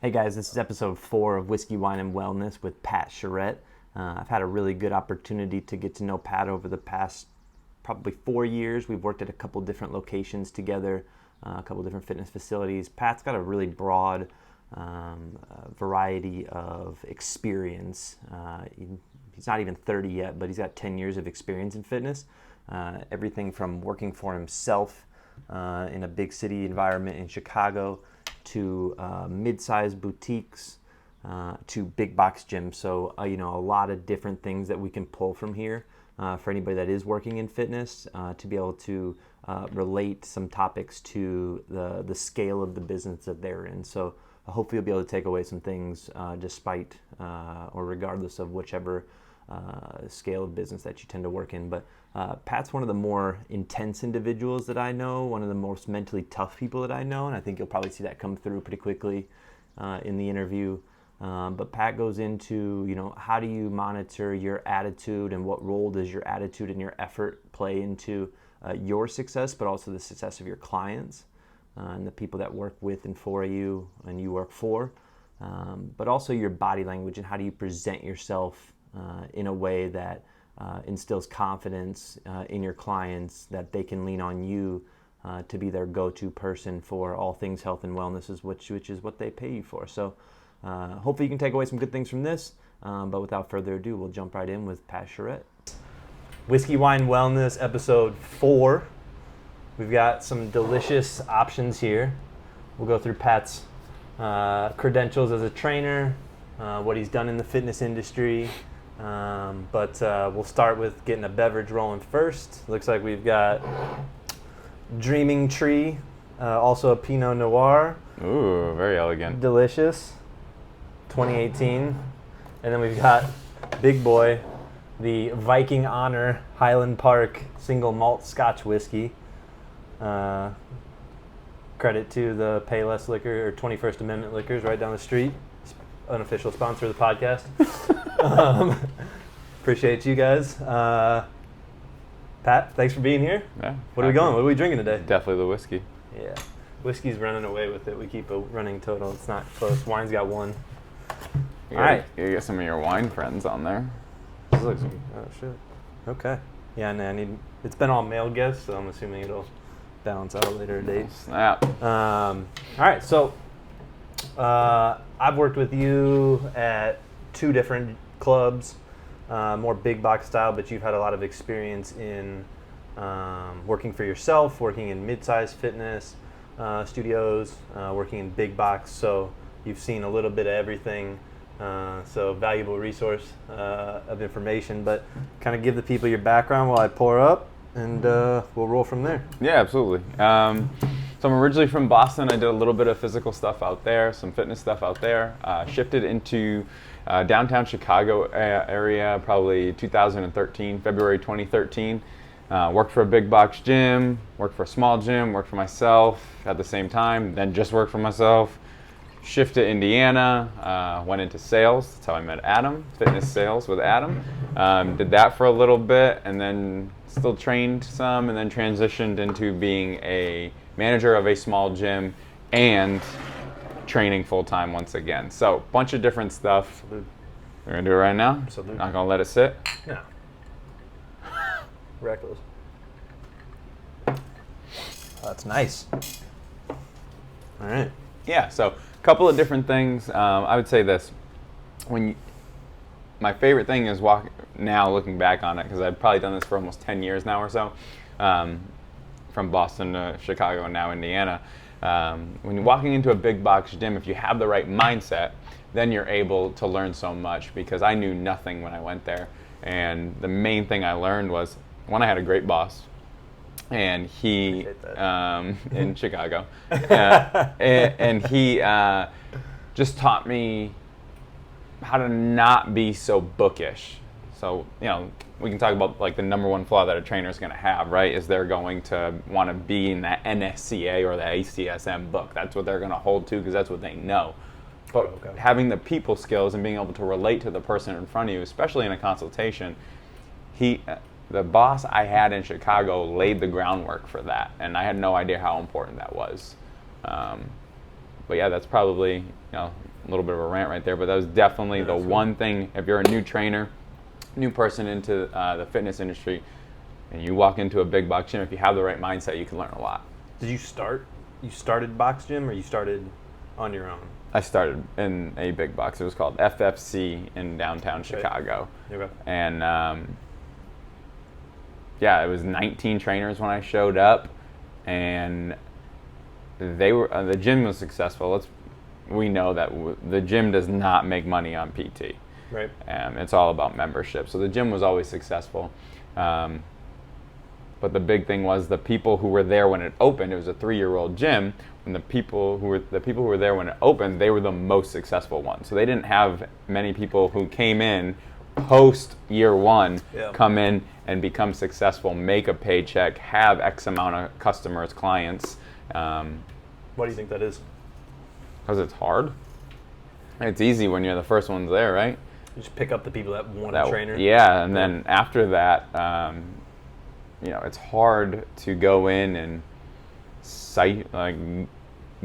Hey guys, this is episode 4 of Whiskey, Wine, and Wellness with Pat Charette. I've had a really good opportunity to get to know Pat over the past probably 4 years. We've worked at a couple different locations together, a couple different fitness facilities. Pat's got a really broad variety of experience. He's not even 30 yet, but he's got 10 years of experience in fitness. Everything from working for himself in a big city environment in Chicago to mid-sized boutiques, to big box gyms. So, a lot of different things that we can pull from here for anybody that is working in fitness to be able to relate some topics to the scale of the business that they're in. So hopefully you'll be able to take away some things despite or regardless of whichever scale of business that you tend to work in. But Pat's one of the more intense individuals that I know, one of the most mentally tough people that I know, and I think you'll probably see that come through pretty quickly in the interview. But Pat goes into, how do you monitor your attitude and what role does your attitude and your effort play into your success, but also the success of your clients and the people that work with and for you and you work for. But also your body language and how do you present yourself in a way that instills confidence in your clients that they can lean on you to be their go-to person for all things health and wellness, which is what they pay you for. So hopefully you can take away some good things from this. But without further ado, we'll jump right in with Pat Charette. Whiskey, Wine, Wellness, episode 4. We've got some delicious options here. We'll go through Pat's credentials as a trainer, what he's done in the fitness industry. But we'll start with getting a beverage rolling first. Looks like we've got Dreaming Tree, also a Pinot Noir. Ooh, very elegant. Delicious. 2018. And then we've got Big Boy, the Viking Honor Highland Park single malt Scotch whiskey. Credit to the Payless Liquor or 21st Amendment Liquors right down the street. Unofficial sponsor of the podcast. Appreciate you guys. Pat, thanks for being here. Yeah. What are we going? What are we drinking today? Definitely the whiskey. Yeah. Whiskey's running away with it. We keep a running total. It's not close. Wine's got 1. You All right. You get some of your wine friends on there. This looks, oh shit. Okay. Yeah, and it's been all male guests, so I'm assuming it'll balance out a later date. Snap. All right, so I've worked with you at 2 different clubs, more big box style, but you've had a lot of experience in working for yourself, working in mid-sized fitness studios, working in big box, so you've seen a little bit of everything. So valuable resource of information, but kind of give the people your background while I pour up, and we'll roll from there. Yeah, absolutely. So I'm originally from Boston. I did a little bit of physical stuff out there, some fitness stuff out there. Shifted into downtown Chicago area probably 2013, February 2013. Worked for a big box gym, worked for a small gym, worked for myself at the same time, then just worked for myself. Shift to Indiana, went into sales. That's how I met Adam, fitness sales with Adam. Did that for a little bit and then still trained some and then transitioned into being a manager of a small gym and training full-time once again. So a bunch of different stuff. Salute. We're going to do it right now. Salute. Not going to let it sit. No. Reckless. Oh, that's nice. All right. Yeah, so a couple of different things. I would say this. My favorite thing is now looking back on it, because I've probably done this for almost 10 years now or so, from Boston to Chicago and now Indiana. When you're walking into a big box gym, if you have the right mindset, then you're able to learn so much, because I knew nothing when I went there. And the main thing I learned was, one, I had a great boss. And he, in Chicago, and he just taught me how to not be so bookish. So, we can talk about like the number one flaw that a trainer is going to have, right? Is they're going to want to be in that NSCA or the ACSM book. That's what they're going to hold to, because that's what they know. But having the people skills and being able to relate to the person in front of you, especially in a consultation, the boss I had in Chicago laid the groundwork for that, and I had no idea how important that was. But yeah, that's probably little bit of a rant right there, but that was definitely the one thing. If you're a new trainer, new person into the fitness industry, and you walk into a big box gym, if you have the right mindset, you can learn a lot. Did you start? You started box gym, or you started on your own? I started in a big box. It was called FFC in downtown Chicago. Okay. And it was 19 trainers when I showed up, and they were the gym was successful. We know that the gym does not make money on PT. Right. It's all about membership. So the gym was always successful. But the big thing was the people who were there when it opened. It was a 3-year-old gym, and the people who were there when it opened, they were the most successful ones. So they didn't have many people who came in post year one, come in and become successful, make a paycheck, have X amount of customers, clients. Why do you think that is? Because it's hard. It's easy when you're the first ones there, right? You just pick up the people that want a trainer. Yeah, and then after that, it's hard to go in and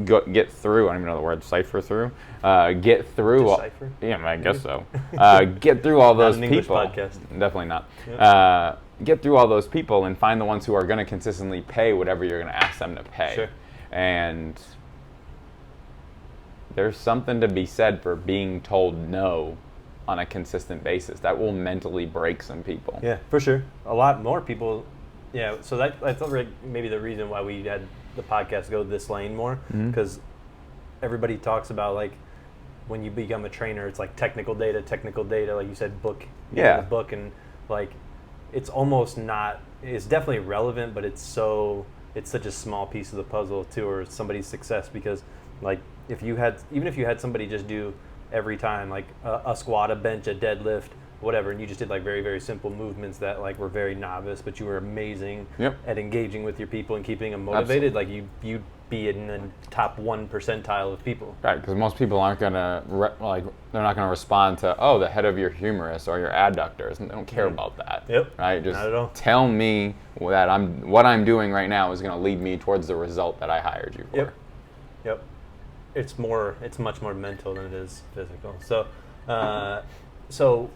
get through. I don't even know the word, cipher through. Get through. Decipher? Yeah, I guess so. Get through all those Not an people. English podcast. Definitely not. Yep. Get through all those people and find the ones who are going to consistently pay whatever you're going to ask them to pay. Sure. And there's something to be said for being told no on a consistent basis. That will mentally break some people. Yeah, for sure. A lot more people. Yeah, so that's maybe the reason why we had the podcast go this lane more, because everybody talks about, like, when you become a trainer, it's like technical data, like you said, book. Yeah. Book, and like it's almost not. It's definitely relevant, but it's such a small piece of the puzzle too, or somebody's success, because like even if you had somebody just do every time like a squat, a bench, a deadlift, whatever, and you just did like very, very simple movements that like were very novice, but you were amazing at engaging with your people and keeping them motivated. Absolutely. Like you'd be in the top 1 percentile of people. Right, because most people aren't gonna they're not gonna respond to the head of your humerus or your adductors, and they don't care about that. Yep. Right. Just not at all. tell me that what I'm doing right now is gonna lead me towards the result that I hired you for. Yep. It's much more mental than it is physical. So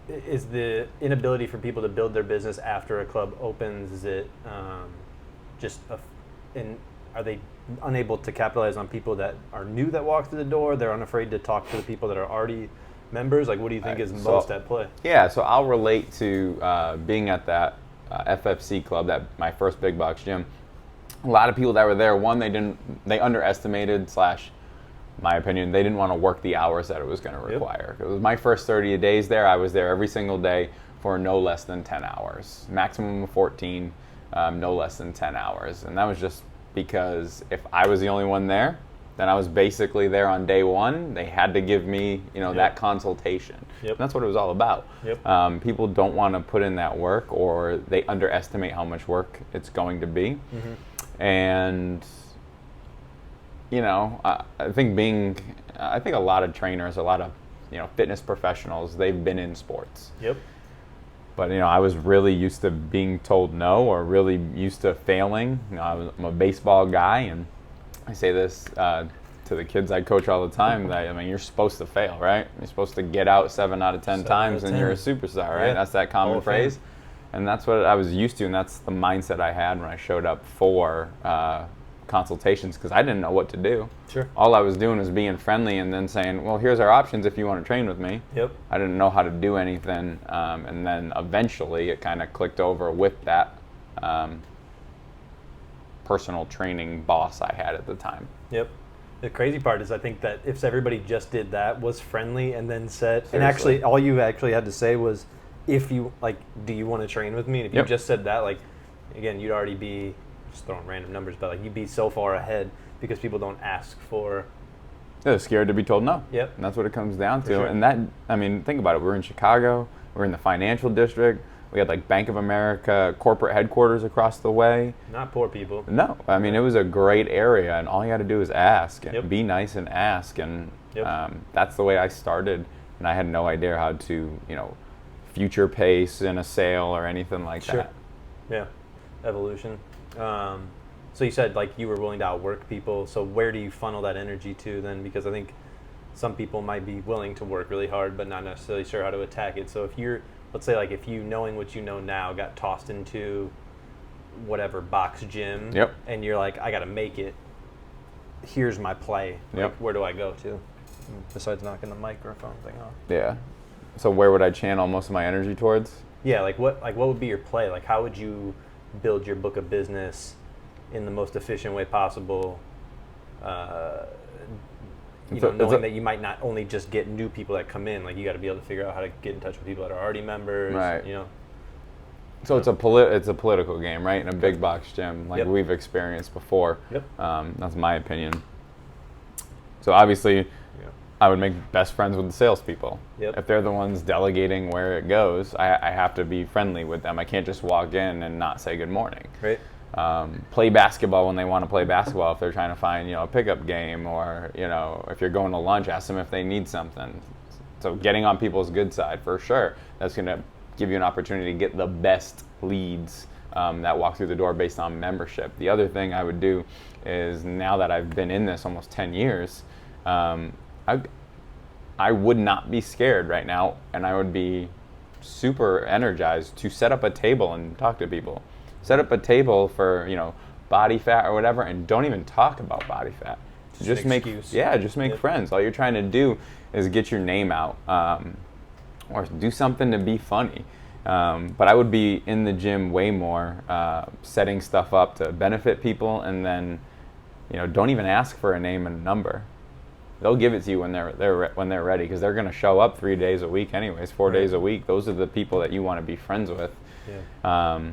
is the inability for people to build their business after a club opens, is it are they unable to capitalize on people that are new that walk through the door? They're unafraid to talk to the people that are already members? Like, what do you think is most at play? Yeah, so I'll relate to being at that FFC club, my first big box gym. A lot of people that were there, they underestimated / my opinion, they didn't want to work the hours that it was going to require. It was my first 30 days there. I was there every single day for no less than 10 hours, maximum of 14, no less than 10 hours. And that was just because if I was the only one there, then I was basically there on day one. They had to give me, that consultation. And that's what it was all about. People don't want to put in that work, or they underestimate how much work it's going to be. And I think a lot of trainers, a lot of fitness professionals, they've been in sports. But I was really used to being told no, or really used to failing. I'm a baseball guy, and I say this to the kids I coach all the time, that you're supposed to fail, right? You're supposed to get out 7 out of 10 times, and you're a superstar, right? That's that common phrase. And that's what I was used to, and that's the mindset I had when I showed up for consultations, because I didn't know what to do. All I was doing was being friendly and then saying, well, here's our options if you want to train with me. I didn't know how to do anything, and then eventually it kind of clicked over with that personal training boss I had at the time. The crazy part is, I think that if everybody just did that, was friendly, and then said, and actually all you actually had to say was, if you do you want to train with me? And if you just said that, again, you'd already be, just throwing random numbers, but you'd be so far ahead, because people don't ask for. They're scared to be told no. And that's what it comes down to. And that, think about it. We're in Chicago. We're in the financial district. We had Bank of America corporate headquarters across the way. Not poor people. No, it was a great area, and all you had to do is ask and be nice and ask, and that's the way I started. And I had no idea how to, future pace in a sale or anything like that. Evolution. So you said you were willing to outwork people. So where do you funnel that energy to then? Because I think some people might be willing to work really hard, but not necessarily sure how to attack it. So if you're, let's say, like if you, knowing what you know now, got tossed into whatever box gym, Yep. and you're like, I got to make it. Here's my play. Yep. Like, where do I go to? Besides knocking the microphone thing off. Yeah. So where would I channel most of my energy towards? Yeah, like what would be your play? Like how would you build your book of business in the most efficient way possible? Knowing that you might not only just get new people that come in, like you got to be able to figure out how to get in touch with people that are already members. Right. You know. So it's a political game, right? In a big box gym, like Yep. we've experienced before. Yep. That's my opinion. So obviously, Yeah. I would make best friends with the salespeople. Yep. If they're the ones delegating where it goes, I have to be friendly with them. I can't just walk in and not say good morning. Right. Play basketball when they want to play basketball. If they're trying to find, a pickup game, or if you're going to lunch, ask them if they need something. So getting on people's good side for sure. That's going to give you an opportunity to get the best leads that walk through the door based on membership. The other thing I would do is, now that I've been in this almost 10 years, I would not be scared right now, and I would be super energized to set up a table and talk to people. Set up a table for body fat or whatever, and don't even talk about body fat. Just an make excuse. make friends. All you're trying to do is get your name out, or do something to be funny. But I would be in the gym way more, setting stuff up to benefit people, and then don't even ask for a name and a number. They'll give it to you when they're ready, because they're going to show up 3 days a week anyways, 4 days a week. Those are the people that you want to be friends with. Yeah.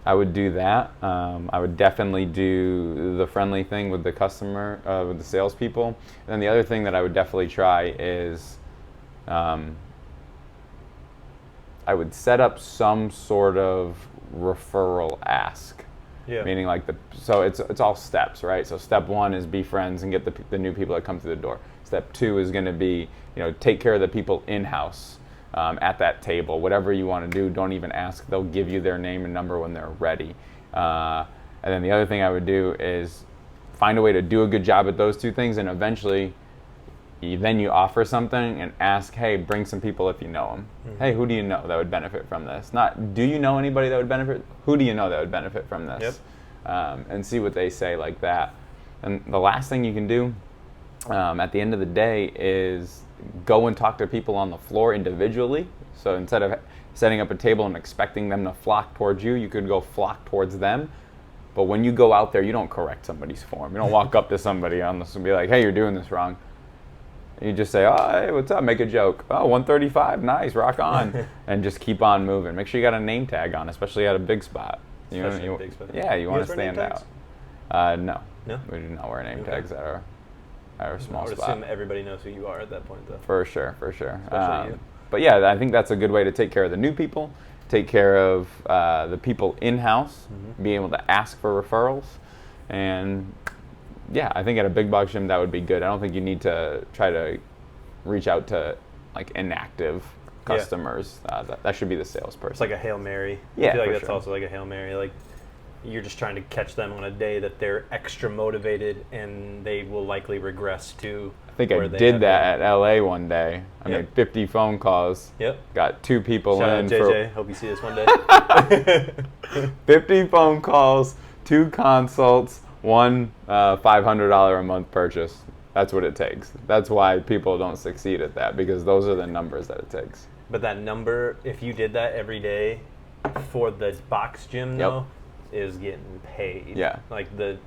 I would do that. I would definitely do the friendly thing with the customer, with the salespeople. And then the other thing that I would definitely try is, I would set up some sort of referral ask. Yeah. Meaning so it's all steps, right? So step 1 is be friends and get the new people that come through the door. Step 2 is going to be, take care of the people in-house. At that table, whatever you want to do, don't even ask. They'll give you their name and number when they're ready. And then the other thing I would do is find a way to do a good job at those 2 things, and eventually you offer something and ask, hey, bring some people if you know them. Mm-hmm. Hey, who do you know that would benefit from this? Not, do you know anybody that would benefit? Who do you know that would benefit from this? Yep. And see what they say like that. And the last thing you can do at the end of the day is go and talk to people on the floor individually. So instead of setting up a table and expecting them to flock towards you, you could go flock towards them. But when you go out there, you don't correct somebody's form. You don't walk up to somebody on this and be like, hey, you're doing this wrong. You just say, oh, hey, what's up? Make a joke. Oh, 135, nice, rock on. And just keep on moving. Make sure you got a name tag on, especially at a big spot. Especially a big spot. Yeah, you want to stand out. No. No? We do not wear name tags at our small I would spot. assume everybody knows who you are at that point, though. For sure. Especially you. But yeah, I think that's a good way to take care of the new people, take care of the people in-house, be able to ask for referrals, and yeah, I think at a big box gym that would be good. I don't think you need to try to reach out to like inactive customers. That should be the salesperson. It's like a Hail Mary. Yeah, I feel like for that's sure. also like a Hail Mary. Like, you're just trying to catch them on a day that they're extra motivated, and they will likely regress to. I think I did that at LA one day. I made 50 phone calls. Yep. Got 2 people Shout in. out JJ. Hope you see this one day. 50 phone calls, 2 consults, 1 $500 a month purchase. That's what it takes. That's why people don't succeed at that, because those are the numbers that it takes. But that number, if you did that every day for the box gym, though, is getting paid. Yeah. Like the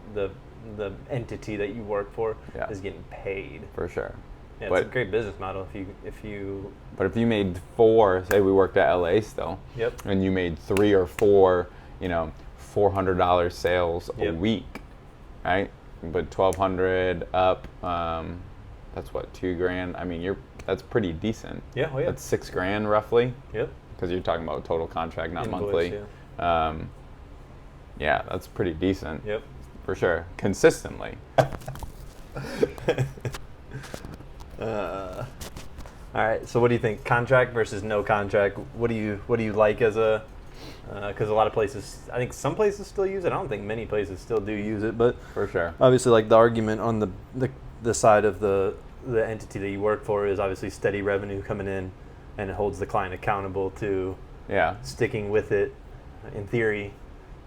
entity that you work for is getting paid. For sure. Yeah, it's a great business model if you. But if you made 4, say we worked at LA still, and you made 3 or 4, $400 sales a week, right? But 1,200 up, that's what, $2,000. I mean, that's pretty decent. Yeah, oh yeah. That's $6,000 roughly. Yep. Because you're talking about total contract, not Invoice, monthly. Yeah. Yeah, that's pretty decent. Yep. For sure. Consistently. All right. So what do you think? Contract versus no contract? What do you like as a? Because a lot of places, I think some places still use it. I don't think many places still do use it, but For sure. obviously, like the argument on the side of the the entity that you work for is obviously steady revenue coming in, and it holds the client accountable to sticking with it, in theory.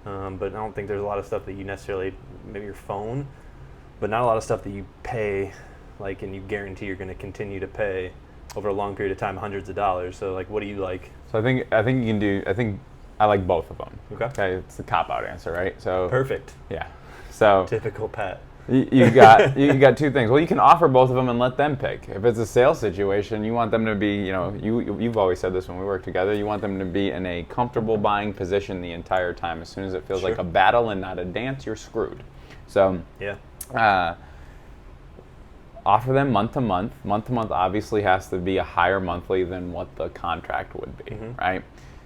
But I don't think there's a lot of stuff that you necessarily, maybe your phone, but not a lot of stuff that you pay, like, and you guarantee you're going to continue to pay over a long period of time, hundreds of dollars. So, like, what do you like? So I think you can do. I think I like both of them. Okay. It's the cop-out answer, right? So Perfect. Yeah. So Typical Pat. you got two things. Well, you can offer both of them and let them pick. If it's a sales situation, you want them to be, you've always said this when we work together, you want them to be in a comfortable buying position the entire time. As soon as it feels like a battle and not a dance, you're screwed. So offer them month to month. Month to month obviously has to be a higher monthly than what the contract would be, right?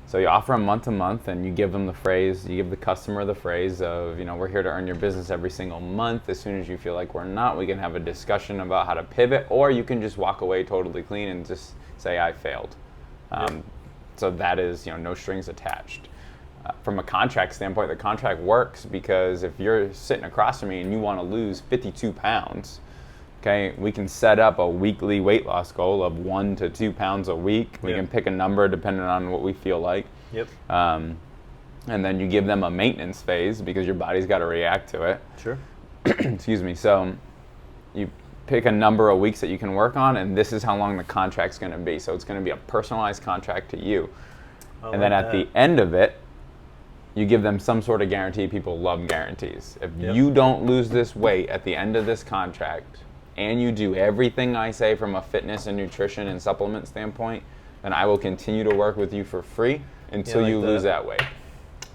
So you offer them month to month, and you give them the phrase, you give the customer the phrase of, we're here to earn your business every single month. As soon as you feel like we're not, we can have a discussion about how to pivot, or you can just walk away totally clean and just say, I failed. So that is, no strings attached. From a contract standpoint, the contract works because if you're sitting across from me and you want to lose 52 pounds, okay, we can set up a weekly weight loss goal of 1 to 2 pounds a week. We can pick a number depending on what we feel like. And then you give them a maintenance phase because your body's got to react to it. Sure. Excuse me. So you pick a number of weeks that you can work on, and this is how long the contract's going to be. So it's going to be a personalized contract to you. And then at the end of it, you give them some sort of guarantee. People love guarantees. If you don't lose this weight at the end of this contract, and you do everything I say from a fitness and nutrition and supplement standpoint, then I will continue to work with you for free until you lose that weight.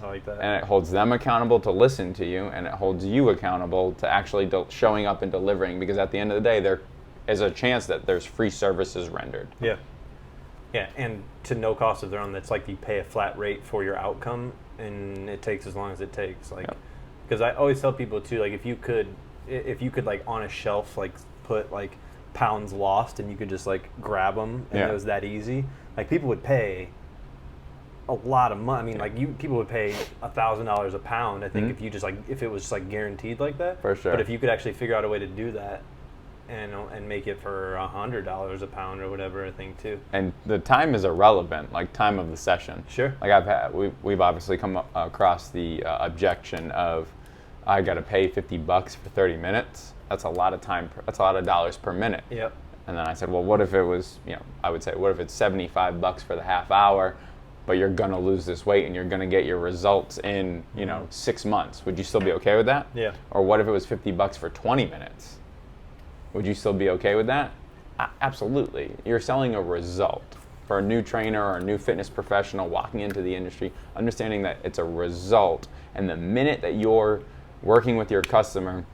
I like that. And it holds them accountable to listen to you, and it holds you accountable to actually showing up and delivering, because at the end of the day, there is a chance that there's free services rendered. Yeah, and to no cost of their own. That's like you pay a flat rate for your outcome, and it takes as long as it takes. Like, because I always tell people too, like, if you could like on a shelf, like, put like pounds lost, and you could just like grab them, and it was that easy, like, people would pay a lot of money. I mean, like, people would pay $1,000 a pound, I think, if you just like, if it was just like guaranteed like that. For sure. But if you could actually figure out a way to do that and make it for $100 a pound or whatever, I think too. And the time is irrelevant, like time of the session. Sure. Like we've obviously come across the objection of, I got to pay $50 for 30 minutes. That's a lot of time. That's a lot of dollars per minute. Yep. And then I said, well, what if it was, I would say, what if it's $75 for the half hour, but you're going to lose this weight and you're going to get your results in, 6 months? Would you still be okay with that? Yeah. Or what if it was $50 for 20 minutes? Would you still be okay with that? Absolutely. You're selling a result. For a new trainer or a new fitness professional walking into the industry, understanding that it's a result, and the minute that you're working with your customer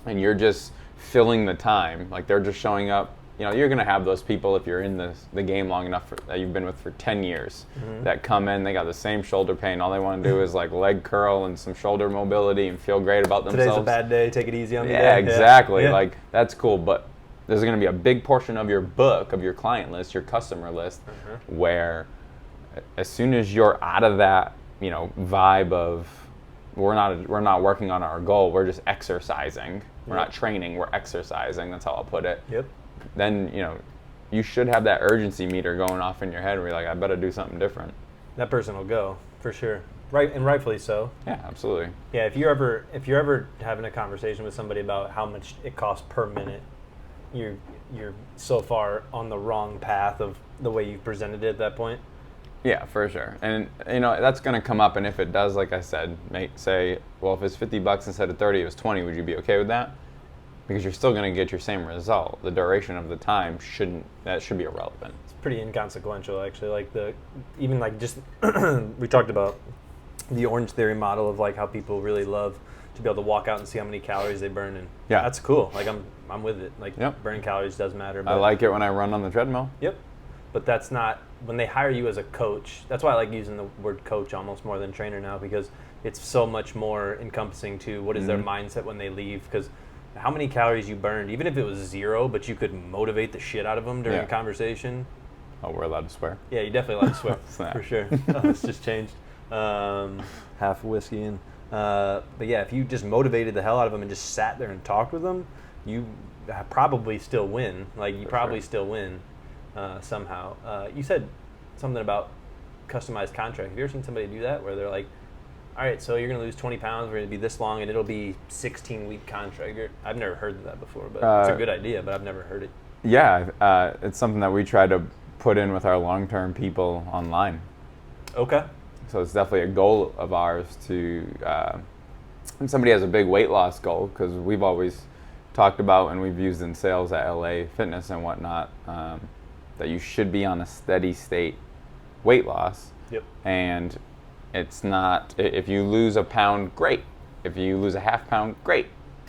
and you're just filling the time, like they're just showing up, you're going to have those people, if you're in the game long enough that you've been with for 10 years, that come in, they got the same shoulder pain. All they want to do is like leg curl and some shoulder mobility and feel great about themselves. Today's a bad day, take it easy on me. Yeah, exactly. Yeah. Like, that's cool, but there's going to be a big portion of your book, of your client list, your customer list, where as soon as you're out of that, vibe of, we're not working on our goal, we're just exercising. We're not training, we're exercising. That's how I'll put it. Yep. Then, you should have that urgency meter going off in your head where you're like, I better do something different. That person will go, for sure. Right, and rightfully so. Yeah, absolutely. Yeah, if you're ever having a conversation with somebody about how much it costs per minute, you're so far on the wrong path of the way you've presented it at that point. Yeah, for sure. And, that's going to come up, and if it does, like I said, say, well, if it's $50 instead of 30, it was 20, would you be okay with that? Because you're still going to get your same result. The duration of the time should be irrelevant. It's pretty inconsequential, actually. Like we talked about the Orange Theory model of like how people really love to be able to walk out and see how many calories they burn, and that's cool. Like, I'm with it. Like, burning calories does matter. But I like it when I run on the treadmill. Yep. But that's not, when they hire you as a coach, that's why I like using the word coach almost more than trainer now, because it's so much more encompassing to what is their mindset when they leave. Because how many calories you burned, even if it was 0, but you could motivate the shit out of them during a conversation. Oh, we're allowed to swear? Yeah, you definitely allowed to swear, for sure. Oh, it's just changed. Half whiskey in. But yeah, if you just motivated the hell out of them and just sat there and talked with them, you probably still win. Like, you For probably sure. still win somehow. You said something about customized contract. Have you ever seen somebody do that where they're like, all right, so you're going to lose 20 pounds, we're going to be this long, and it'll be 16-week contract? I've never heard of that before, but it's a good idea, but I've never heard it. Yeah, it's something that we try to put in with our long-term people online. Okay. So it's definitely a goal of ours to, when somebody has a big weight loss goal, because we've always talked about and we've used in sales at LA Fitness and whatnot, that you should be on a steady state weight loss. Yep. And it's not, if you lose a pound, great. If you lose a half pound, great.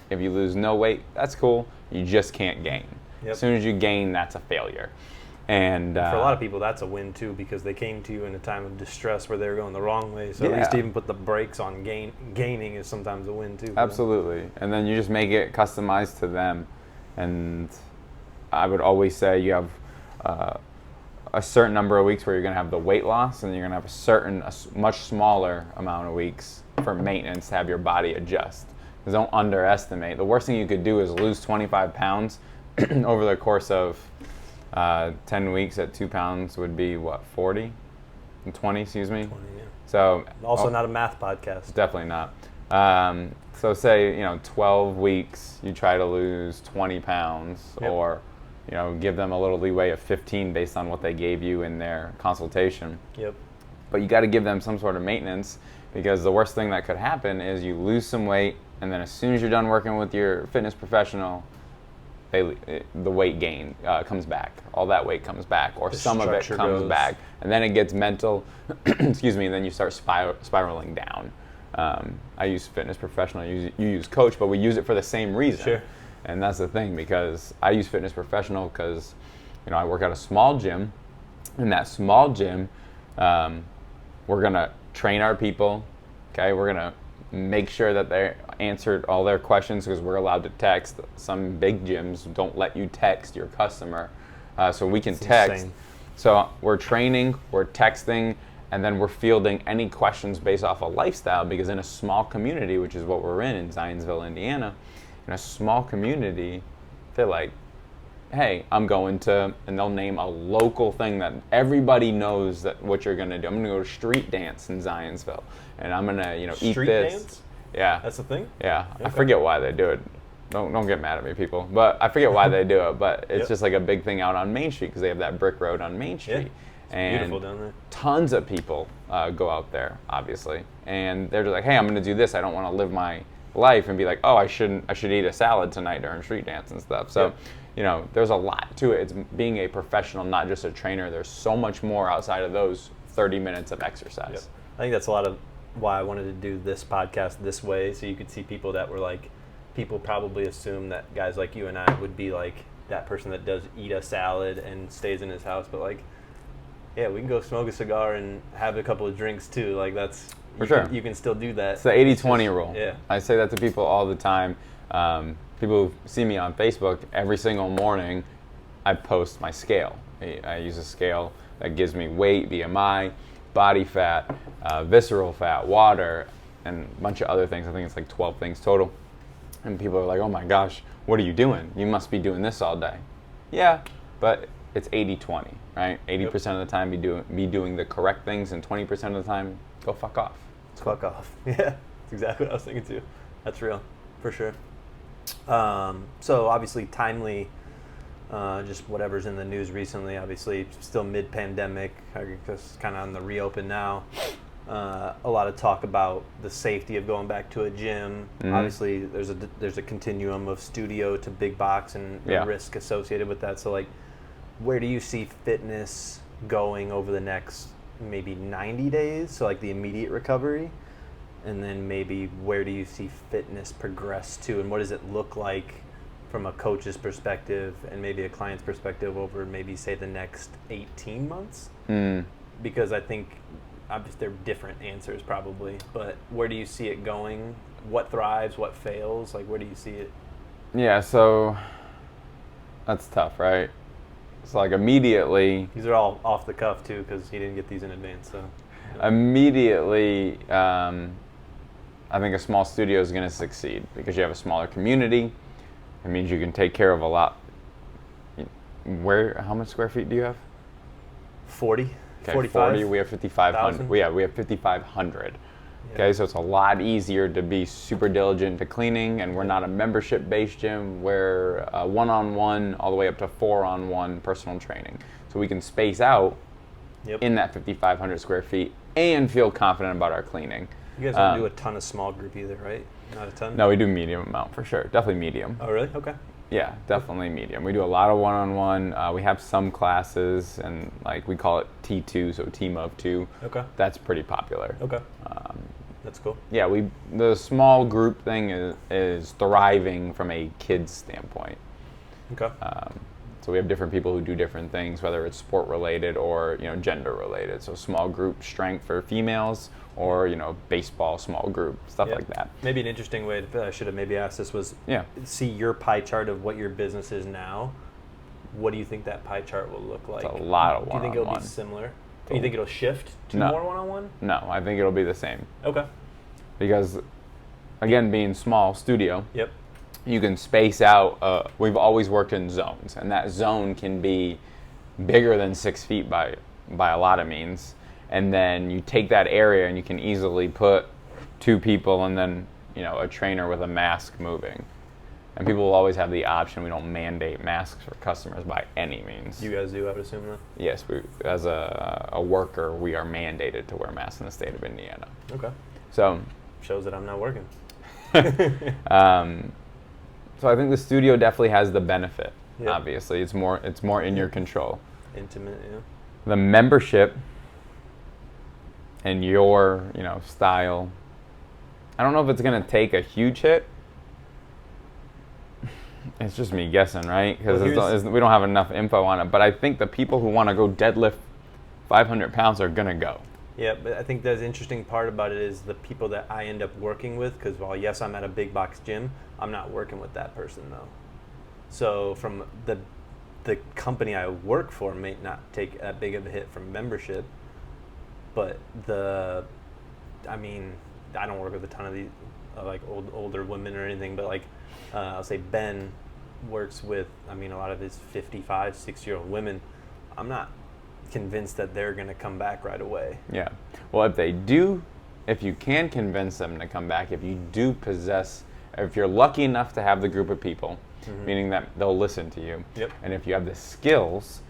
If you lose no weight, that's cool. You just can't gain. Yep. As soon as you gain, that's a failure. And for a lot of people, that's a win too, because they came to you in a time of distress where they were going the wrong way. So at least to even put the brakes on gaining is sometimes a win too. Absolutely. And then you just make it customized to them. And I would always say you have a certain number of weeks where you're going to have the weight loss, and you're going to have a much smaller amount of weeks for maintenance to have your body adjust. Because don't underestimate. The worst thing you could do is lose 25 pounds over the course of 10 weeks at 2 pounds would be what, 40? 20, excuse me? 20, yeah. So also not a math podcast. Definitely not. So say, 12 weeks, you try to lose 20 pounds, Yep. or, give them a little leeway of 15 based on what they gave you in their consultation. Yep. But you got to give them some sort of maintenance, because the worst thing that could happen is you lose some weight, and then as soon as you're done working with your fitness professional, the weight gain comes back. All that weight comes back, or The some of it structure comes goes. back, and then it gets mental. Excuse me, and then you start spiraling down. I use fitness professional. You use coach, but we use it for the same reason. Sure. And that's the thing, because I use fitness professional because I work at a small gym. In that small gym, we're gonna train our people. Okay, we're gonna make sure that they answered all their questions, because we're allowed to text. Some big gyms don't let you text your customer, so we can It's text. insane. So we're training, we're texting, and then we're fielding any questions based off of lifestyle, because in a small community, which is what we're in Zionsville, Indiana, in a small community, they're like, hey, I'm going to, and they'll name a local thing that everybody knows that what you're going to do. I'm going to go to street dance in Zionsville, and I'm going to, eat Street this. dance? Yeah. That's the thing? Yeah. I Okay. forget why they do it. Don't get mad at me, people. But I forget why they do it. But it's Yep. just like a big thing out on Main Street, because they have that brick road on Main Street. And Beautiful down there. tons of people go out there, obviously, and they're just like, hey, I'm going to do this. I don't want to live my life and be like, oh, I should eat a salad tonight during street dance and stuff. So, there's a lot to it. It's being a professional, not just a trainer. There's so much more outside of those 30 minutes of exercise. Yep. I think that's a lot of why I wanted to do this podcast this way, so you could see people that were like, people probably assume that guys like you and I would be like that person that does eat a salad and stays in his house, but like, yeah, we can go smoke a cigar and have a couple of drinks too. Like, that's For sure. You can still do that. It's the 80-20 rule. Yeah. I say that to people all the time. People who see me on Facebook, every single morning, I post my scale. I use a scale that gives me weight, BMI, body fat, visceral fat, water, and a bunch of other things. I think it's like 12 things total. And people are like, oh my gosh, what are you doing? You must be doing this all day. Yeah, but it's 80-20, right? 80% of the time be doing the correct things, and 20% of the time, go fuck off. Fuck off. Yeah, that's exactly what I was thinking too. That's real, for sure. So obviously timely, just whatever's in the news recently, obviously still mid-pandemic, I guess kind of on the reopen now. A lot of talk about the safety of going back to a gym. Mhm. Obviously there's a continuum of studio to big box and the Yeah. risk associated with that. So like, where do you see fitness going over the next maybe 90 days? So like the immediate recovery. And then maybe where do you see fitness progress to, and what does it look like from a coach's perspective and maybe a client's perspective over maybe say the next 18 months? Because I think obviously they're different answers probably, but where do you see it going? What thrives, what fails? Like, where do you see it? Yeah, so that's tough, right? So like immediately, These are all off the cuff too, because he didn't get these in advance. So immediately, I think a small studio is going to succeed because you have a smaller community. It means you can take care of a lot. How much square feet do you have? 40. Okay, 45. 40. We have 5,500. We have 5,500. Okay, so it's a lot easier to be super diligent to cleaning, and we're not a membership-based gym. We're one-on-one all the way up to 4-on-1 personal training. So we can space out in that 5,500 square feet and feel confident about our cleaning. You guys don't do a ton of small group either, right? Not a ton? No, we do medium amount for sure. Definitely medium. Oh, really? Okay. Yeah, definitely medium. We do a lot of one-on-one. We have some classes, and like we call it T2, so team of two. Okay. That's pretty popular. Okay. That's cool. Yeah, the small group thing is thriving from a kid's standpoint. Okay. So we have different people who do different things, whether it's sport related or gender related. So small group strength for females, or baseball small group, stuff like that. Maybe an interesting way I should have maybe asked this was see your pie chart of what your business is now. What do you think that pie chart will look like? It's a lot of one-on-one. Do you think it'll be similar? Do you think it'll shift to more one-on-one? No, I think it'll be the same. Okay. Because, again, being small studio, yep, you can space out. We've always worked in zones, and that zone can be bigger than 6 feet by a lot of means. And then you take that area, and you can easily put 2 people, and then a trainer with a mask moving. And people will always have the option. We don't mandate masks for customers by any means. You guys do, I would assume, that? Yes, as a worker, we are mandated to wear masks in the state of Indiana. Okay. So shows that I'm not working. So I think the studio definitely has the benefit. Yep. Obviously, it's more in your control. Intimate, yeah. The membership and your style. I don't know if it's gonna take a huge hit. It's just me guessing, right? Because we don't have enough info on it. But I think the people who want to go deadlift 500 pounds are going to go. Yeah, but I think the interesting part about it is the people that I end up working with, because while, yes, I'm at a big box gym, I'm not working with that person, though. So from the company I work for may not take that big of a hit from membership, but I don't work with a ton of these older women or anything, but I'll say Ben works with, a lot of his 55, 6-year-old women. I'm not convinced that they're going to come back right away. Yeah. Well, if they do, if you can convince them to come back, if you're lucky enough to have the group of people, meaning that they'll listen to you, yep, and if you have the skills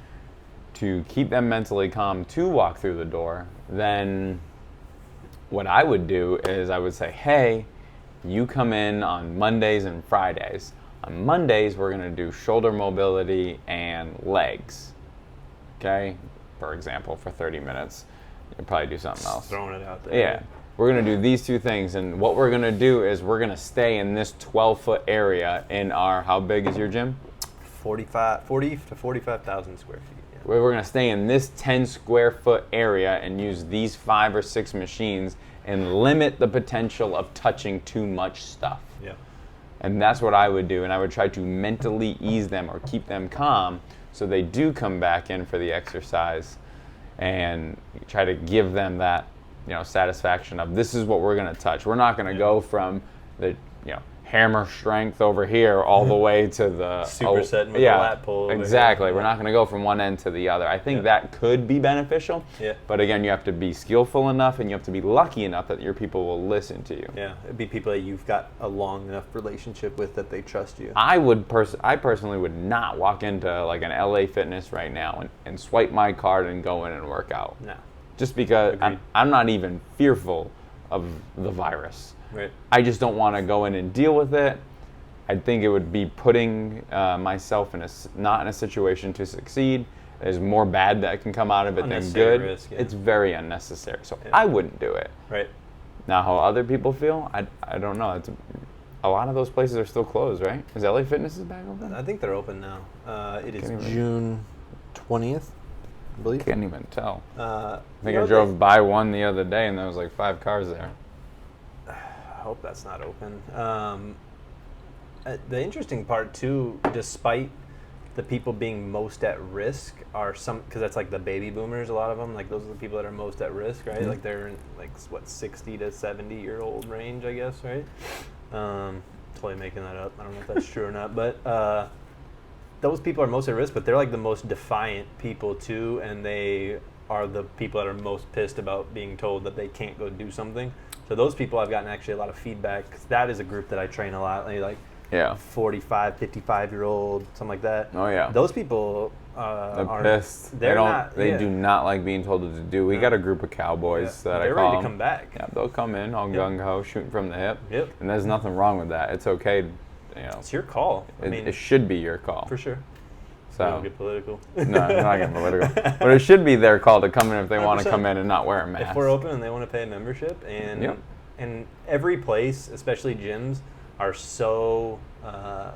to keep them mentally calm to walk through the door, then what I would do is I would say, hey, you come in on Mondays and Fridays. On Mondays, we're going to do shoulder mobility and legs. Okay? For example, for 30 minutes. You'll probably do something else. Throwing it out there. Yeah. We're going to do these 2 things. And what we're going to do is we're going to stay in this 12-foot area in our, how big is your gym? 40 to 45,000 square feet. Yeah. We're going to stay in this 10 square foot area and use these 5 or 6 machines and limit the potential of touching too much stuff. Yeah. And that's what I would do, and I would try to mentally ease them or keep them calm so they do come back in for the exercise, and try to give them that satisfaction of this is what we're going to touch. We're not going to go from the hammer strength over here all the way to the superset with the lat pull. Exactly. We're not going to go from one end to the other. I think that could be beneficial. Yeah. But again, you have to be skillful enough, and you have to be lucky enough that your people will listen to you. Yeah. It'd be people that you've got a long enough relationship with that they trust you. I personally would not walk into like an LA Fitness right now and swipe my card and go in and work out. No. Just because I'm not even fearful of the virus. Right. I just don't want to go in and deal with it. I think it would be putting myself not in a situation to succeed. There's more bad that can come out of it than good. Risk, yeah. It's very unnecessary. So I wouldn't do it. Right. Now, how other people feel, I don't know. A lot of those places are still closed, right? Is LA Fitness back open? I think they're open now. It is June 20th, I believe. Can't even tell. I think I drove by one the other day, and there was like 5 cars there. I hope that's not open. The interesting part too, despite the people being most at risk, are some, because that's like the baby boomers, a lot of them, like those are the people that are most at risk, right? Mm-hmm. Like they're in 60 to 70-year-old range, I guess, right? totally making that up. I don't know if that's true or not, but those people are most at risk, but they're like the most defiant people too, and they are the people that are most pissed about being told that they can't go do something. So those people, I've gotten actually a lot of feedback, 'cause that is a group that I train a lot, like 45, 55-year-old, something like that. Oh yeah. Those people They're are pissed. They do not like being told what to do. We got a group of cowboys that I call they're ready to them. come back. Yeah, they'll come in all gung ho, shooting from the hip. Yep. And there's nothing wrong with that. It's okay. It's your call. I mean, it should be your call. For sure. So Don't get political. No, I'm not getting political. But it should be their call to come in if they want to 100%. come in and not wear a mask. If we're open and they want to pay a membership, and every place, especially gyms, are so I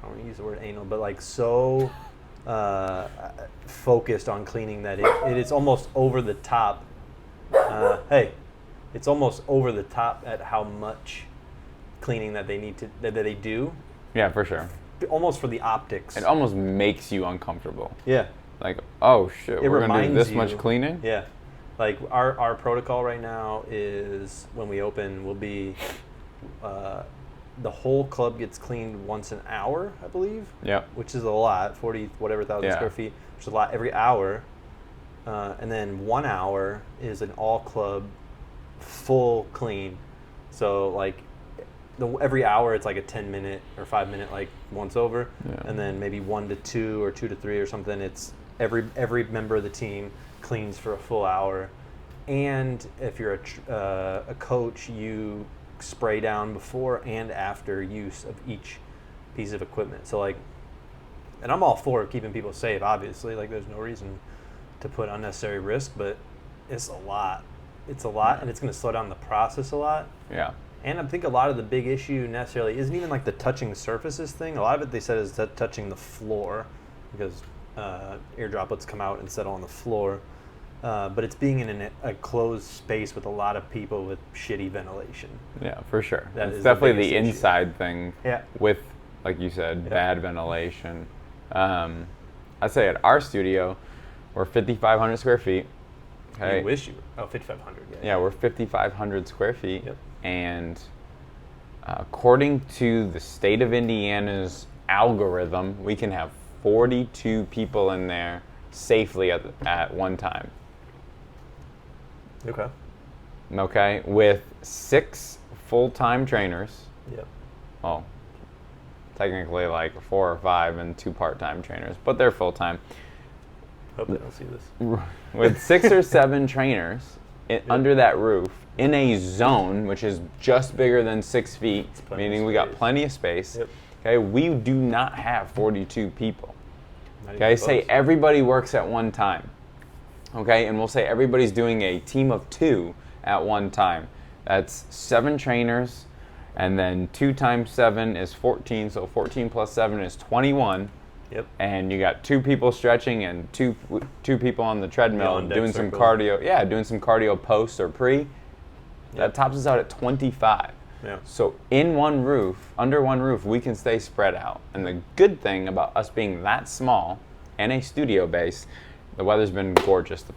don't want to use the word anal, but like so focused on cleaning that it is almost over the top. It's almost over the top at how much cleaning that they need to that they do. Yeah, for sure. Almost for the optics. It almost makes you uncomfortable. Yeah. Like, oh shit, we're gonna do this you, much cleaning? Yeah. Like our protocol right now is when we open will be the whole club gets cleaned once an hour, I believe. Yeah. Which is a lot, 40 whatever thousand square feet, which is a lot every hour. And then 1 hour is an all club full clean. So like every hour it's like a 10-minute or 5-minute like once over, and then maybe 1 to 2 or 2 to 3 or something. It's every member of the team cleans for a full hour, and if you're a coach, you spray down before and after use of each piece of equipment. So like, and I'm all for keeping people safe. Obviously, like there's no reason to put unnecessary risk, but it's a lot. It's a lot, and it's going to slow down the process a lot. Yeah. And I think a lot of the big issue necessarily isn't even like the touching surfaces thing. A lot of it they said is touching the floor, because air droplets come out and settle on the floor. But it's being in a closed space with a lot of people with shitty ventilation. Yeah, for sure. That it's definitely the issue. inside thing with, like you said, bad ventilation. I'd say at our studio, we're 5,500 square feet. Okay. You wish you were. Oh, 5,500. Yeah, we're 5,500 square feet. Yep. And according to the state of Indiana's algorithm, we can have 42 people in there safely at one time. Okay. Okay, with 6 full-time trainers. Yep. Well, technically like 4 or 5 and 2 part-time trainers, but they're full-time. Hope they don't see this. With 6 or 7 trainers under that roof in a zone which is just bigger than 6 feet, meaning we got plenty of space. Yep. Okay, we do not have 42 people. Not Okay, say everybody works at one time. Okay, and we'll say everybody's doing a team of 2 at one time. That's 7 trainers, and then 2 times 7 is 14, so 14 plus 7 is 21. Yep. And you got 2 people stretching and two people on the treadmill doing some cardio. Yeah, doing some cardio post or pre. That tops us out at 25. Yeah. So in one roof, under one roof, we can stay spread out. And the good thing about us being that small and a studio base, the weather's been gorgeous the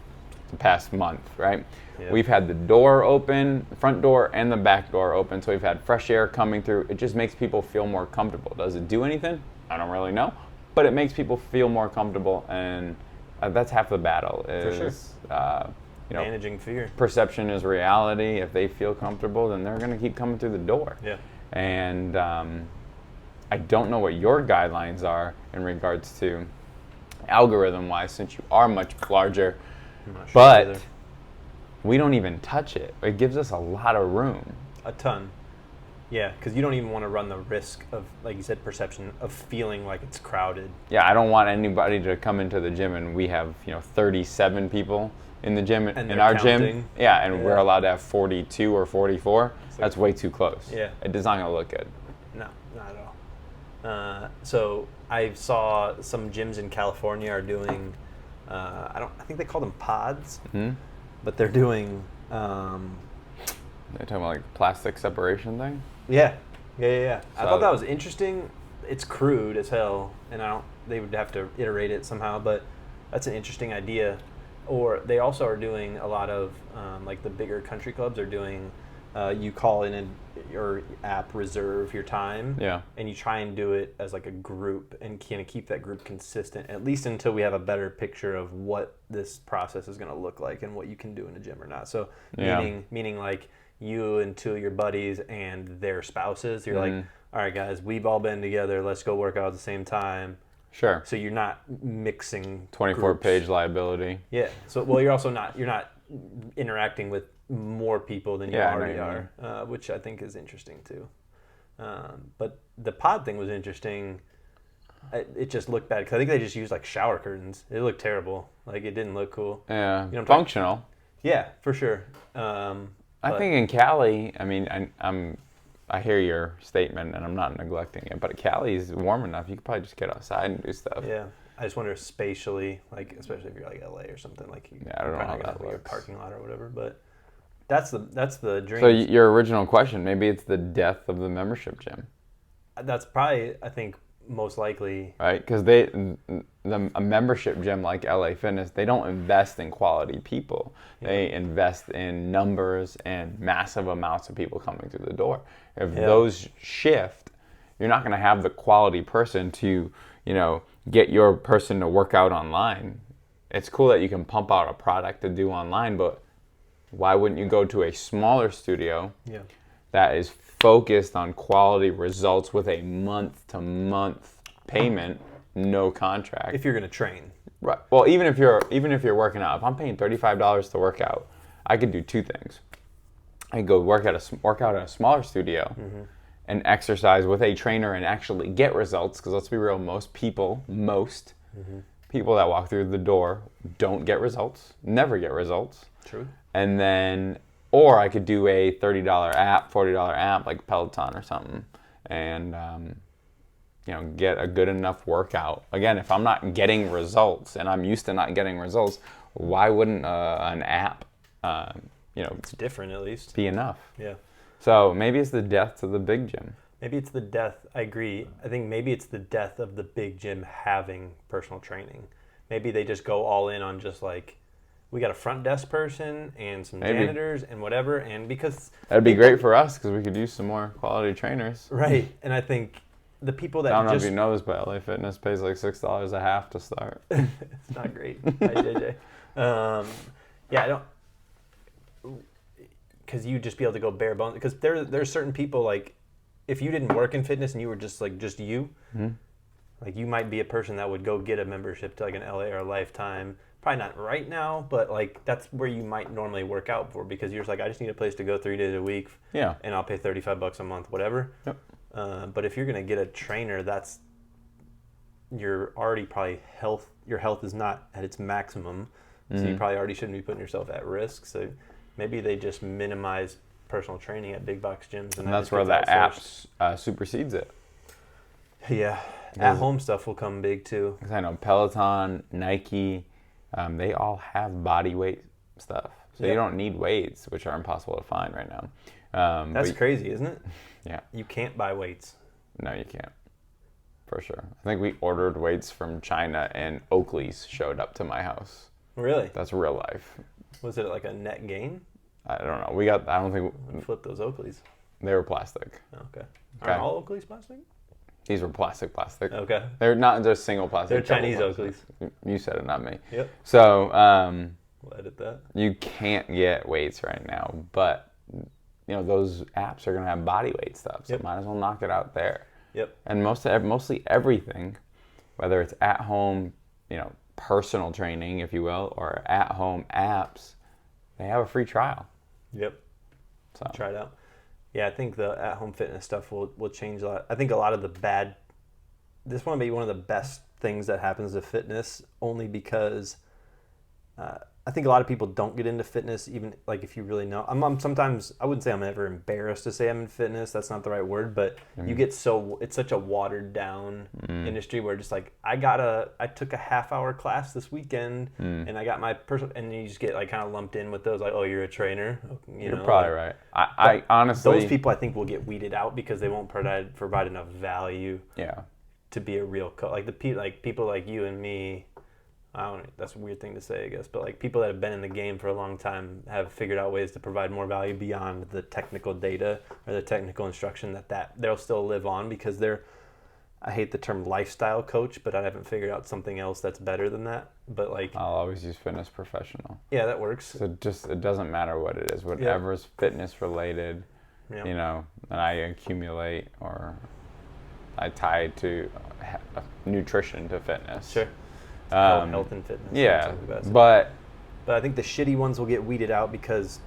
past month, right? Yeah. We've had the door open, the front door and the back door open, so we've had fresh air coming through. It just makes people feel more comfortable. Does it do anything? I don't really know. But it makes people feel more comfortable, and that's half the battle. Is, For sure. Managing fear. Perception is reality. If they feel comfortable, then they're going to keep coming through the door. Yeah. And I don't know what your guidelines are in regards to algorithm-wise, since you are much larger. I'm not sure But either. we don't even touch it. It gives us a lot of room. A ton. Yeah, because you don't even want to run the risk of, like you said, perception of feeling like it's crowded. Yeah, I don't want anybody to come into the gym and we have 37 people in the gym And in they're our counting. gym. Yeah, and we're allowed to have 42 or 44. That's way too close. Yeah. It's not gonna look good. No, not at all. So I saw some gyms in California are doing, I think they call them pods, but they're doing. They're talking about like plastic separation thing. Yeah. I So- thought that was interesting. It's crude as hell, and they would have to iterate it somehow, but that's an interesting idea. Or they also are doing a lot of, like the bigger country clubs are doing you call in your app reserve your time, Yeah. and you try and do it as like a group and kind of keep that group consistent, at least until we have a better picture of what this process is going to look like and what you can do in a gym or not. So meaning like you and two of your buddies and their spouses, you're like, all right, guys, we've all been together. Let's go work out at the same time. Sure. So you're not mixing 24-page liability. Yeah. So you're also not interacting with more people than you already are, which I think is interesting too. But the pod thing was interesting. It just looked bad because I think they just used like shower curtains. It looked terrible. Like it didn't look cool. Yeah. You know Functional. Yeah, for sure. I think in Cali, I mean, I hear your statement, and I'm not neglecting it, but Cali's warm enough. You could probably just get outside and do stuff. Yeah. I just wonder spatially, like especially if you're like LA or something, like I don't know how that your looks. parking lot or whatever. But that's the dream. So your original question, maybe it's the death of the membership gym. That's probably, I think, most likely. Right? Because a membership gym like LA Fitness, they don't invest in quality people. Yeah. They invest in numbers and massive amounts of people coming through the door. If those shift, you're not going to have the quality person to, get your person to work out online. It's cool that you can pump out a product to do online, but why wouldn't you go to a smaller studio that is focused on quality results with a month-to-month payment, no contract? If you're going to train. Right. Well, even if you're working out, if I'm paying $35 to work out, I could do two things. I could go work out at a smaller studio and exercise with a trainer and actually get results. Because let's be real, most people that walk through the door don't get results, never get results. True. And then, or I could do a $30 app, $40 app like Peloton or something, and get a good enough workout. Again, if I'm not getting results and I'm used to not getting results, why wouldn't an app, it's different at least, be enough? Yeah. So maybe it's the death to the big gym. Maybe it's the death. I agree. I think maybe it's the death of the big gym having personal training. Maybe they just go all in on just like, we got a front desk person and some janitors and whatever, and because that'd be great for us because we could use some more quality trainers. Right, and I think the people that I don't know if you know this, but LA Fitness pays like $6 a half to start. It's not great. Hi, JJ. I don't, because you'd just be able to go bare bones. Because there's certain people, like, if you didn't work in fitness and you were just you, like you might be a person that would go get a membership to like an LA or a Lifetime. Probably not right now, but like that's where you might normally work out for, because you're just like, I just need a place to go 3 days a week. Yeah. And I'll pay $35 a month, whatever. Yep. But if you're gonna get a trainer, you're already probably your health is not at its maximum, so you probably already shouldn't be putting yourself at risk. So maybe they just minimize personal training at big box gyms, and that's where the app supersedes it. Yeah, at home stuff will come big too. Because I know Peloton, Nike, they all have body weight stuff, so you don't need weights, which are impossible to find right now. That's crazy, isn't it? Yeah. You can't buy weights. No, you can't. For sure. I think we ordered weights from China and Oakley's showed up to my house. Really? That's real life. Was it like a net gain? I don't know. I don't think... Flip those Oakleys. They were plastic. Okay. Are all Oakleys plastic? These were plastic. Okay. They're not just single plastic. They're Chinese Oakleys. You said it, not me. Yep. So... we'll edit that. You can't get weights right now, but... those apps are going to have body weight stuff, so might as well knock it out there. Yep. And mostly everything, whether it's at home, personal training, if you will, or at home apps, they have a free trial. Yep. So try it out. Yeah, I think the at home fitness stuff will change a lot. I think a lot of this one may be one of the best things that happens to fitness, only because I think a lot of people don't get into fitness, even like if you really know. I'm sometimes, I wouldn't say I'm ever embarrassed to say I'm in fitness. That's not the right word, but you get it's such a watered down industry where just like, I took a half-hour class this weekend and I got my personal, and you just get like kind of lumped in with those, like, oh, you're a trainer. You're probably right. I honestly, those people I think will get weeded out because they won't provide enough value. Yeah. To be a real coach, like people like you and me. I don't know, that's a weird thing to say, I guess, but like people that have been in the game for a long time have figured out ways to provide more value beyond the technical data or the technical instruction that they'll still live on, because they're, I hate the term lifestyle coach, but I haven't figured out something else that's better than that. But like, I'll always use fitness professional. Yeah, that works. So it doesn't matter what it is, whatever's fitness related, you know, that I accumulate or I tie to nutrition to fitness. Sure. Health and fitness. Yeah, but I think the shitty ones will get weeded out because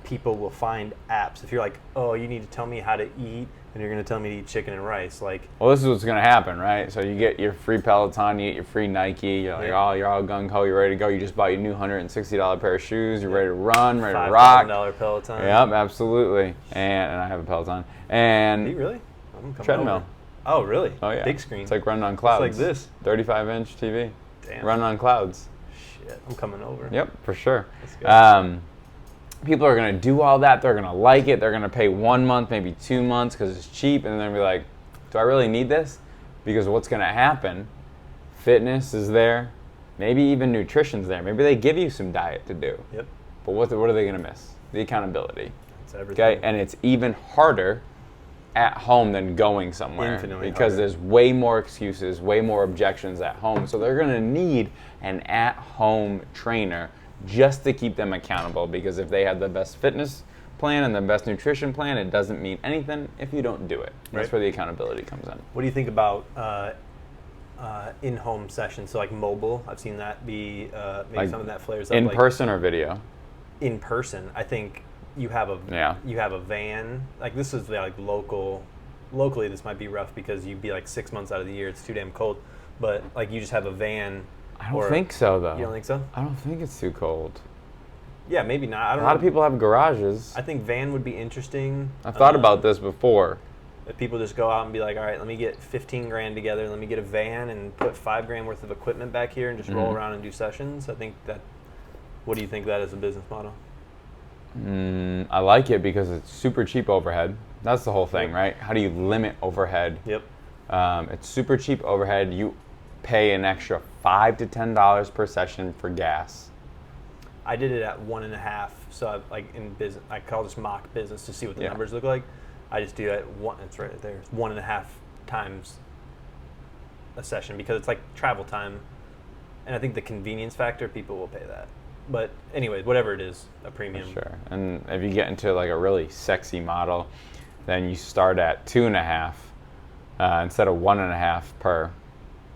people will find apps. If you're like, oh, you need to tell me how to eat, and you're going to tell me to eat chicken and rice, like. Well, this is what's going to happen, right? So you get your free Peloton, you get your free Nike. You're like, oh, you're all gung ho, you're ready to go. You just bought your new $160 pair of shoes. You're ready to run, ready to rock. $5,000 Peloton. Yep, absolutely. And I have a Peloton. And do you really? Treadmill. Over. Oh, really? Oh yeah. Big screen. It's like running on clouds. It's like this. 35-inch TV. Damn. Running on clouds. Shit, I'm coming over. Yep, for sure. Let's go. People are going to do all that. They're going to like it. They're going to pay 1 month, maybe 2 months because it's cheap. And then they'll be like, do I really need this? Because what's going to happen, fitness is there. Maybe even nutrition's there. Maybe they give you some diet to do. Yep. But what are they going to miss? The accountability. That's everything. Okay, and it's even harder at home than going somewhere. Infinitely because harder. there's way more excuses, way more objections at home. So they're going to need an at-home trainer just to keep them accountable, because if they have the best fitness plan and the best nutrition plan, it doesn't mean anything if you don't do it. That's where the accountability comes in. What do you think about in-home sessions? So like mobile, I've seen that be maybe Like some of that flares up. In like person or video? In person, I think you have a van. Like this is like locally this might be rough because you'd be like 6 months out of the year, it's too damn cold. But like you just have a van. I don't think so, though. You don't think so? I don't think it's too cold. Yeah, maybe not. I don't know. A lot of people have garages. I think van would be interesting. I've thought about this before. If people just go out and be like, all right, let me get 15 grand together, let me get a van and put 5 grand worth of equipment back here and just roll around and do sessions. I think that. What do you think of that as a business model? I like it because it's super cheap overhead. That's the whole thing, right? How do you limit overhead? Yep. It's super cheap overhead. You pay an extra $5 to $10 per session for gas. I did it at 1.5. So in business, I call this mock business to see what the numbers look like. I just do it at one. It's right there. 1.5 times a session because it's like travel time, and I think the convenience factor, people will pay that. But anyway, whatever it is, a premium. Sure. And if you get into like a really sexy model, then you start at 2.5 instead of 1.5 per.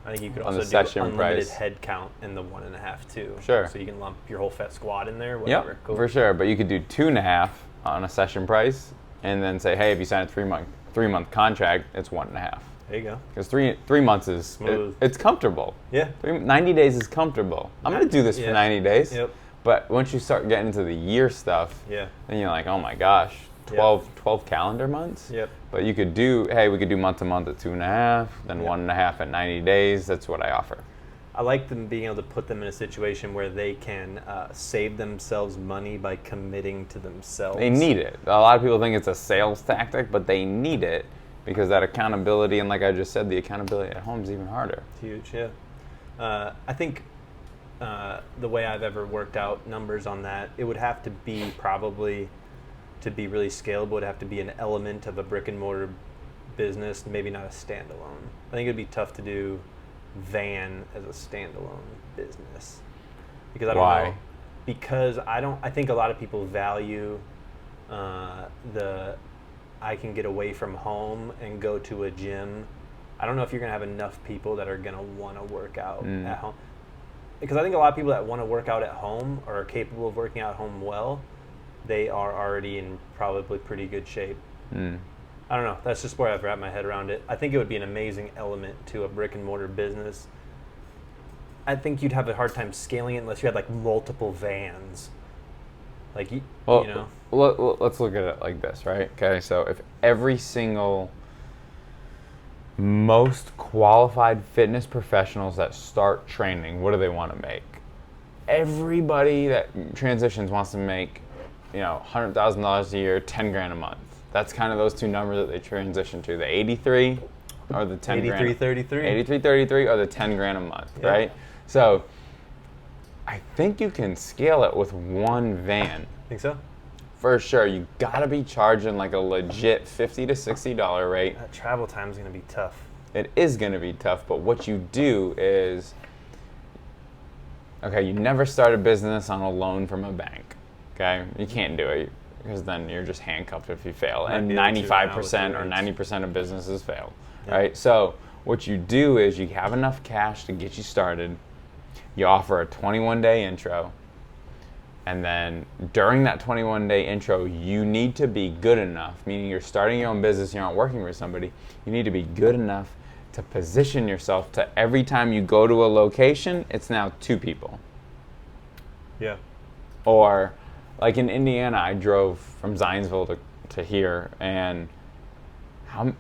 I think you could on also the session do unlimited price. head count in the 1.5 too. Sure. So you can lump your whole fat squad in there. Whatever. Yep, Cool. for sure. But you could do 2.5 on a session price, and then say, hey, if you sign a 3-month contract, it's 1.5. There you go. Because three months is Smooth. It's comfortable. Yeah. 90 days is comfortable. I'm gonna do this for 90 days. Yep. But once you start getting into the year stuff, then you're like, oh my gosh, 12 calendar months. Yep. But you could do, hey, we could do month to month at 2.5, then 1.5 at 90 days. That's what I offer. I like them being able to put them in a situation where they can save themselves money by committing to themselves. They need it. A lot of people think it's a sales tactic, but they need it because that accountability, and like I just said, the accountability at home is even harder. It's huge, yeah. I think the way I've ever worked out numbers on that, it would have to be probably, to be really scalable, it would have to be an element of a brick and mortar business, maybe not a standalone. I think it would be tough to do van as a standalone business. Because I don't know. Because I think a lot of people value I can get away from home and go to a gym. I don't know if you're going to have enough people that are going to want to work out at home. Because I think a lot of people that want to work out at home or are capable of working out at home well, they are already in probably pretty good shape. I don't know. That's just where I've wrapped my head around it. I think it would be an amazing element to a brick and mortar business. I think you'd have a hard time scaling it unless you had like multiple vans. Like, you know. Let's look at it like this, right? Okay, so if every single most qualified fitness professionals that start training, what do they want to make? Everybody that transitions wants to make, $100,000 a year, 10 grand a month. That's kind of those two numbers that they transition to. The 83 or the 10 grand. 83.33. 83.33 or the 10 grand a month, right? So I think you can scale it with one van. Think so? For sure. You gotta be charging like a legit $50 to $60 rate. That travel time's gonna be tough. It is gonna be tough, but what you do is, okay, you never start a business on a loan from a bank. Okay? You can't do it because then you're just handcuffed if you fail. And 95% or 90% of businesses fail. Yeah. Right? So what you do is you have enough cash to get you started. You offer a 21-day intro. And then during that 21-day intro, you need to be good enough, meaning you're starting your own business, you're not working for somebody. You need to be good enough to position yourself to every time you go to a location, it's now 2 people. Yeah. Or like in Indiana, I drove from Zionsville to here, and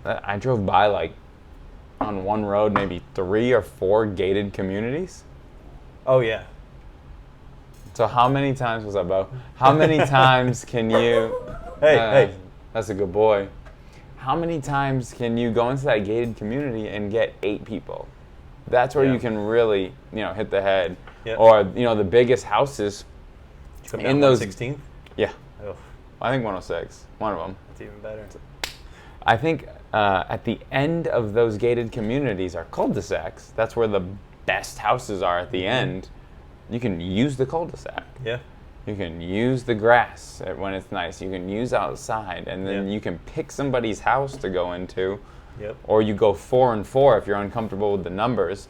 I drove by like on one road maybe 3 or 4 gated communities. Oh yeah. So how many times was that, Bo? How many times can you... Hey. That's a good boy. How many times can you go into that gated community and get 8 people? That's where you can really, hit the head. Yep. Or, the biggest houses in those 16th? Yeah. Oh. I think 106. One of them. That's even better. I think at the end of those gated communities are cul-de-sacs. That's where the best houses are at the end. You can use the cul-de-sac. Yeah. You can use the grass when it's nice. You can use outside, and then you can pick somebody's house to go into. Yep. Or you go 4 and 4 if you're uncomfortable with the numbers,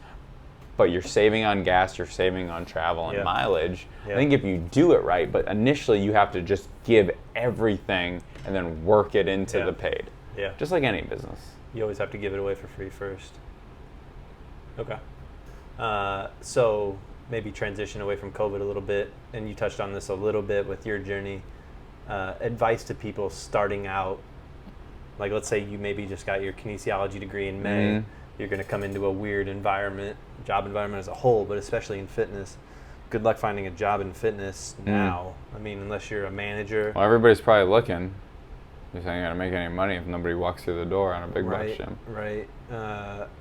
but you're saving on gas, you're saving on travel and mileage. I think if you do it right, but initially you have to just give everything and then work it into the paid. Yeah. Just like any business. You always have to give it away for free first. Okay. So maybe transition away from COVID a little bit, and you touched on this a little bit with your journey. Advice to people starting out, like let's say you maybe just got your kinesiology degree in May, you're going to come into a weird environment, job environment as a whole, but especially in fitness. Good luck finding a job in fitness now. I mean, unless you're a manager. Well, everybody's probably looking. You're saying you got to make any money if nobody walks through the door on a big box gym. Right.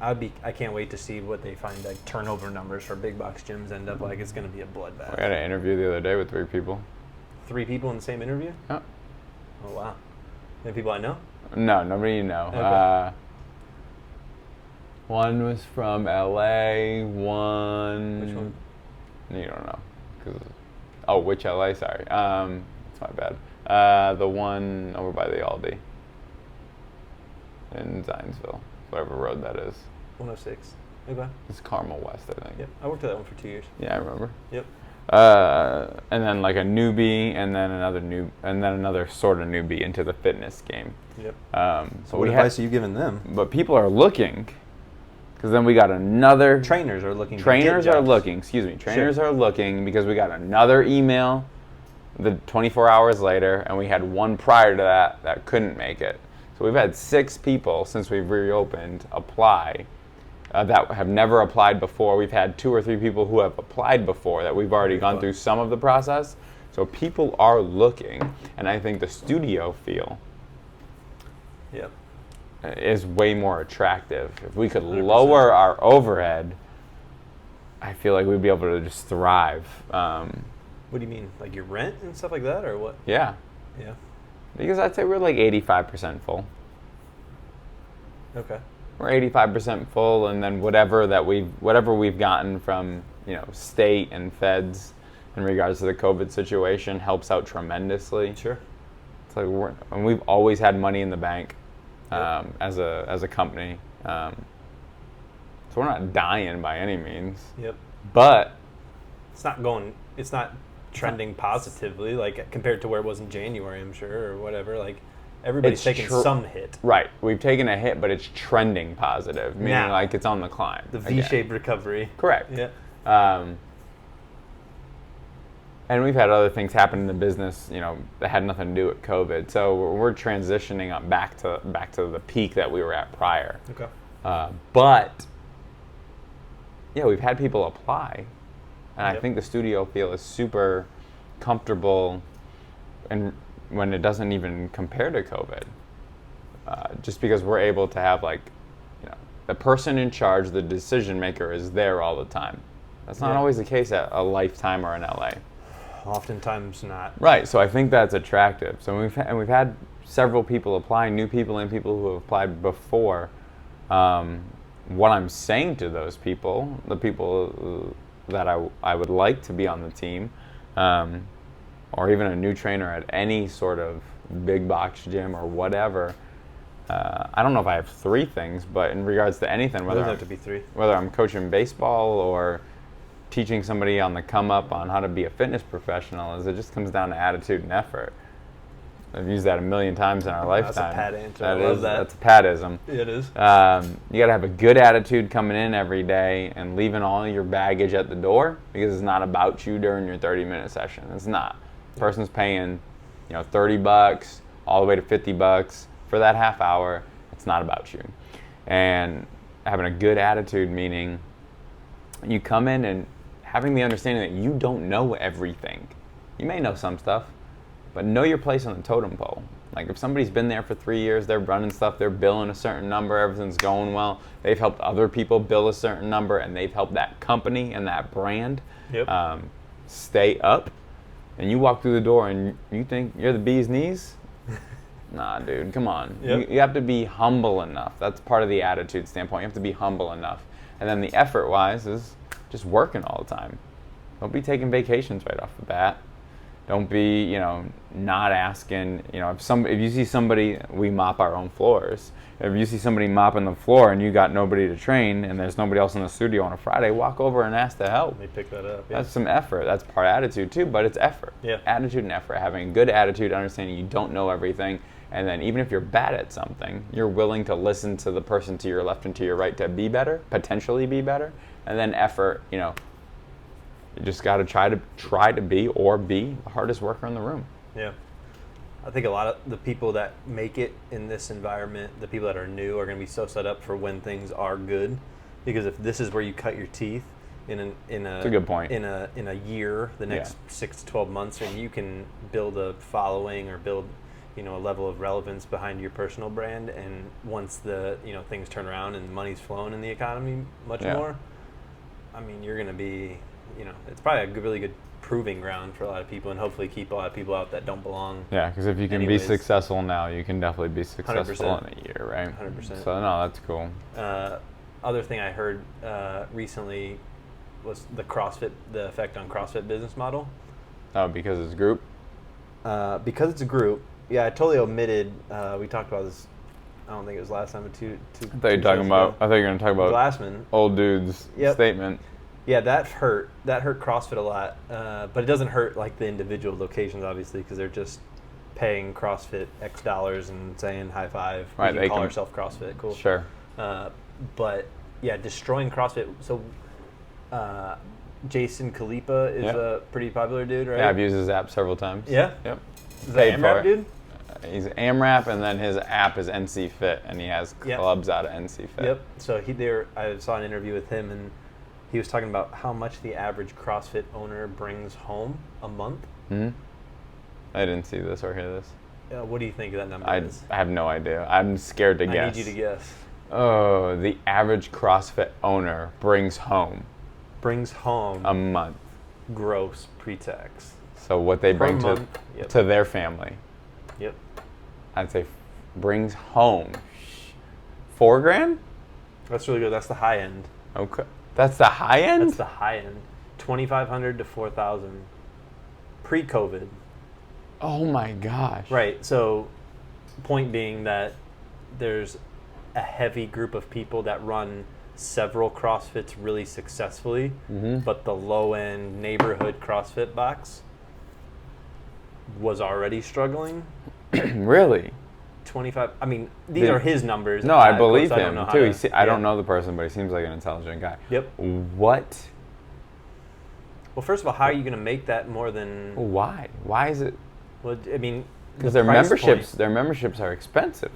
I can't wait to see what they find like turnover numbers for big box gyms end up like. It's going to be a bloodbath. We had an interview the other day with 3 people. 3 people in the same interview? Yeah. Oh wow. Any people I know? No, nobody you know. Okay. One was from LA. One. Which one? You don't know. Which LA? Sorry. That's my bad. The one over by the Aldi in Zionsville, whatever road that is. 106. Okay. It's Carmel West, I think. Yep. I worked at that one for 2 years. Yeah, I remember. Yep. And then like a newbie, and then another sort of newbie into the fitness game. Yep. So what advice are you giving them? But people are looking, because then we got another. Trainers are looking. Trainers are looking. Trainers are looking because we got another email, 24 hours later, and we had one prior to that couldn't make it. So we've had 6 people since we've reopened apply. That have never applied before. We've had 2 or 3 people who have applied before that we've already gone through some of the process. So people are looking, and I think the studio feel is way more attractive. If we could 100%. Lower our overhead, I feel like we'd be able to just thrive. What do you mean? Like your rent and stuff like that, or what? Yeah. Yeah. Because I'd say we're like 85% full. Okay. We're 85% full, and then whatever we've gotten from state and feds in regards to the COVID situation helps out tremendously. Sure. It's like we've always had money in the bank as a company, so we're not dying by any means. Yep. But it's not trending positively like compared to where it was in January, I'm sure, or whatever. Like. Everybody's taking some hit. Right. We've taken a hit, but it's trending positive, meaning now, like it's on the climb. The V-shaped recovery. Correct. Yeah. And we've had other things happen in the business, that had nothing to do with COVID. So we're transitioning up back to the peak that we were at prior. Okay. But we've had people apply, and I think the studio feel is super comfortable and when it doesn't even compare to COVID, just because we're able to have the person in charge, the decision maker is there all the time. That's not always the case at a Lifetime or an LA. Oftentimes not. Right, so I think that's attractive. So we've had several people apply, new people and people who have applied before. What I'm saying to those people, the people that I would like to be on the team, or even a new trainer at any sort of big box gym or whatever, I don't know if I have 3 things, but in regards to anything, It doesn't have to be 3. whether I'm coaching baseball or teaching somebody on the come up on how to be a fitness professional, is it just comes down to attitude and effort. I've used that a million times in our lifetime. That's a pat answer. I love that. That's a patism. It is. You got to have a good attitude coming in every day and leaving all your baggage at the door, because it's not about you during your 30-minute session. It's not. The person's paying, $30 all the way to $50 for that half hour. It's not about you. And having a good attitude, meaning you come in and having the understanding that you don't know everything. You may know some stuff, but know your place on the totem pole. Like if somebody's been there for 3 years, they're running stuff, they're billing a certain number, everything's going well, they've helped other people bill a certain number, and they've helped that company and that brand stay up, and you walk through the door and you think you're the bee's knees? Nah, dude, come on. Yep. You have to be humble enough. That's part of the attitude standpoint. You have to be humble enough. And then the effort-wise is just working all the time. Don't be taking vacations right off the bat. Don't be, not asking, if you see somebody, we mop our own floors. If you see somebody mopping the floor and you got nobody to train and there's nobody else in the studio on a Friday, walk over and ask to help. Let me pick that up. Yeah. That's some effort. That's part attitude too, but it's effort. Yeah. Attitude and effort. Having a good attitude, understanding you don't know everything, and then even if you're bad at something, you're willing to listen to the person to your left and to your right to be better, potentially be better, and then effort, you just got to try to be the hardest worker in the room. Yeah. I think a lot of the people that make it in this environment, the people that are new, are going to be so set up for when things are good, because if this is where you cut your teeth That's a good point. in a year, the next 6 to 12 months, and you can build a following or build a level of relevance behind your personal brand, and once the things turn around and money's flowing in the economy much more, I mean, you're going to be it's probably a really good proving ground for a lot of people, and hopefully keep a lot of people out that don't belong. Yeah, because if you can be successful now, you can definitely be successful 100%. in a year, right? 100%. So no, that's cool. Other thing I heard recently was the effect on CrossFit business model. Oh, because it's group? Because it's a group. Yeah, I totally omitted. We talked about this. I don't think it was last time, but two. I thought you were going to talk about Glassman. Old dude's statement. Yeah, that hurt. That hurt CrossFit a lot. But it doesn't hurt like the individual locations, obviously, because they're just paying CrossFit X dollars and saying high five. Right, we can call ourselves CrossFit. Cool. Sure. But yeah, destroying CrossFit. So Jason Khalipa is a pretty popular dude, right? Yeah, I've used his app several times. Yeah? Yep. Is that AMRAP dude? He's AMRAP, and then his app is NC Fit, and he has clubs out of NC Fit. Yep. So I saw an interview with him, and he was talking about how much the average CrossFit owner brings home a month. Mm-hmm. I didn't see this or hear this. What do you think that number is? I have no idea. I'm scared to guess. I need you to guess. Oh, the average CrossFit owner brings home a month gross pre-tax. So what they bring to their family. Yep. I'd say brings home $4,000. That's really good. That's the high end. Okay, that's the high end. That's the high end. $2,500 to $4,000 pre-COVID. Oh my gosh. Right. So, point being that there's a heavy group of people that run several CrossFits really successfully, but the low-end neighborhood CrossFit box was already struggling. Really? 25. I mean, these are his numbers. No, I believe him too. I don't know the person, but he seems like an intelligent guy. Yep. What? Well, first of all, how are you going to make that more than? Well, why? Why is it? Well, I mean, because their memberships are expensive.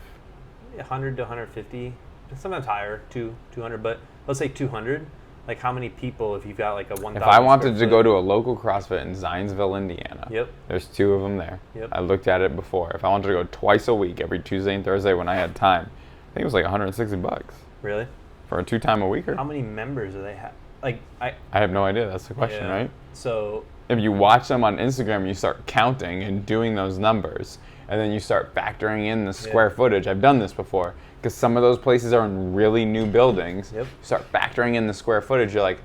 100 to 150, sometimes higher, 200, but let's say 200. Like, how many people, if you've got like a 1,000? If I wanted to go to a loal CrossFit in Zionsville, Indiana, there's 2 of them there. Yep. I looked at it before. If I wanted to go twice a week, every Tuesday and Thursday when I had time, I think it was like $160. Really? For a 2-time-a-weeker. How many members do they have? like I have no idea. That's the question, right? So if you watch them on Instagram, you start counting and doing those numbers, and then you start factoring in the square footage. I've done this before because some of those places are in really new buildings. Yep. You start factoring in the square footage. You're like,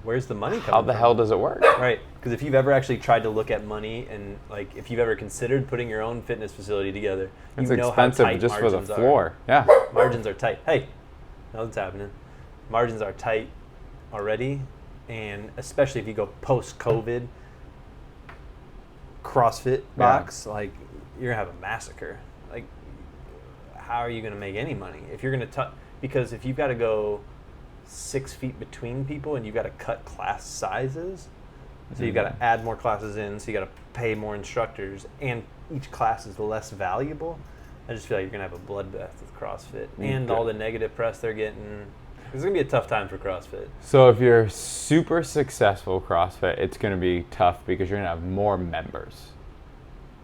where's the money coming how the from? hell does it work? Right. Because if you've ever actually tried to look at money and like if you've ever considered putting your own fitness facility together, It's you know expensive how tight just for the margins floor. are. Yeah. Margins are tight. Hey, nothing's happening. Margins are tight already, and especially if you go post-COVID CrossFit box, like you're gonna have a massacre. Like, how are you gonna make any money if you're gonna because if you've got to go 6 feet between people and you've got to cut class sizes, so you've got to add more classes in, so you got to pay more instructors, and each class is less valuable. I just feel like you're gonna have a bloodbath with CrossFit and all the negative press they're getting. It's gonna be a tough time for CrossFit. So if you're super successful CrossFit, it's gonna be tough because you're gonna have more members,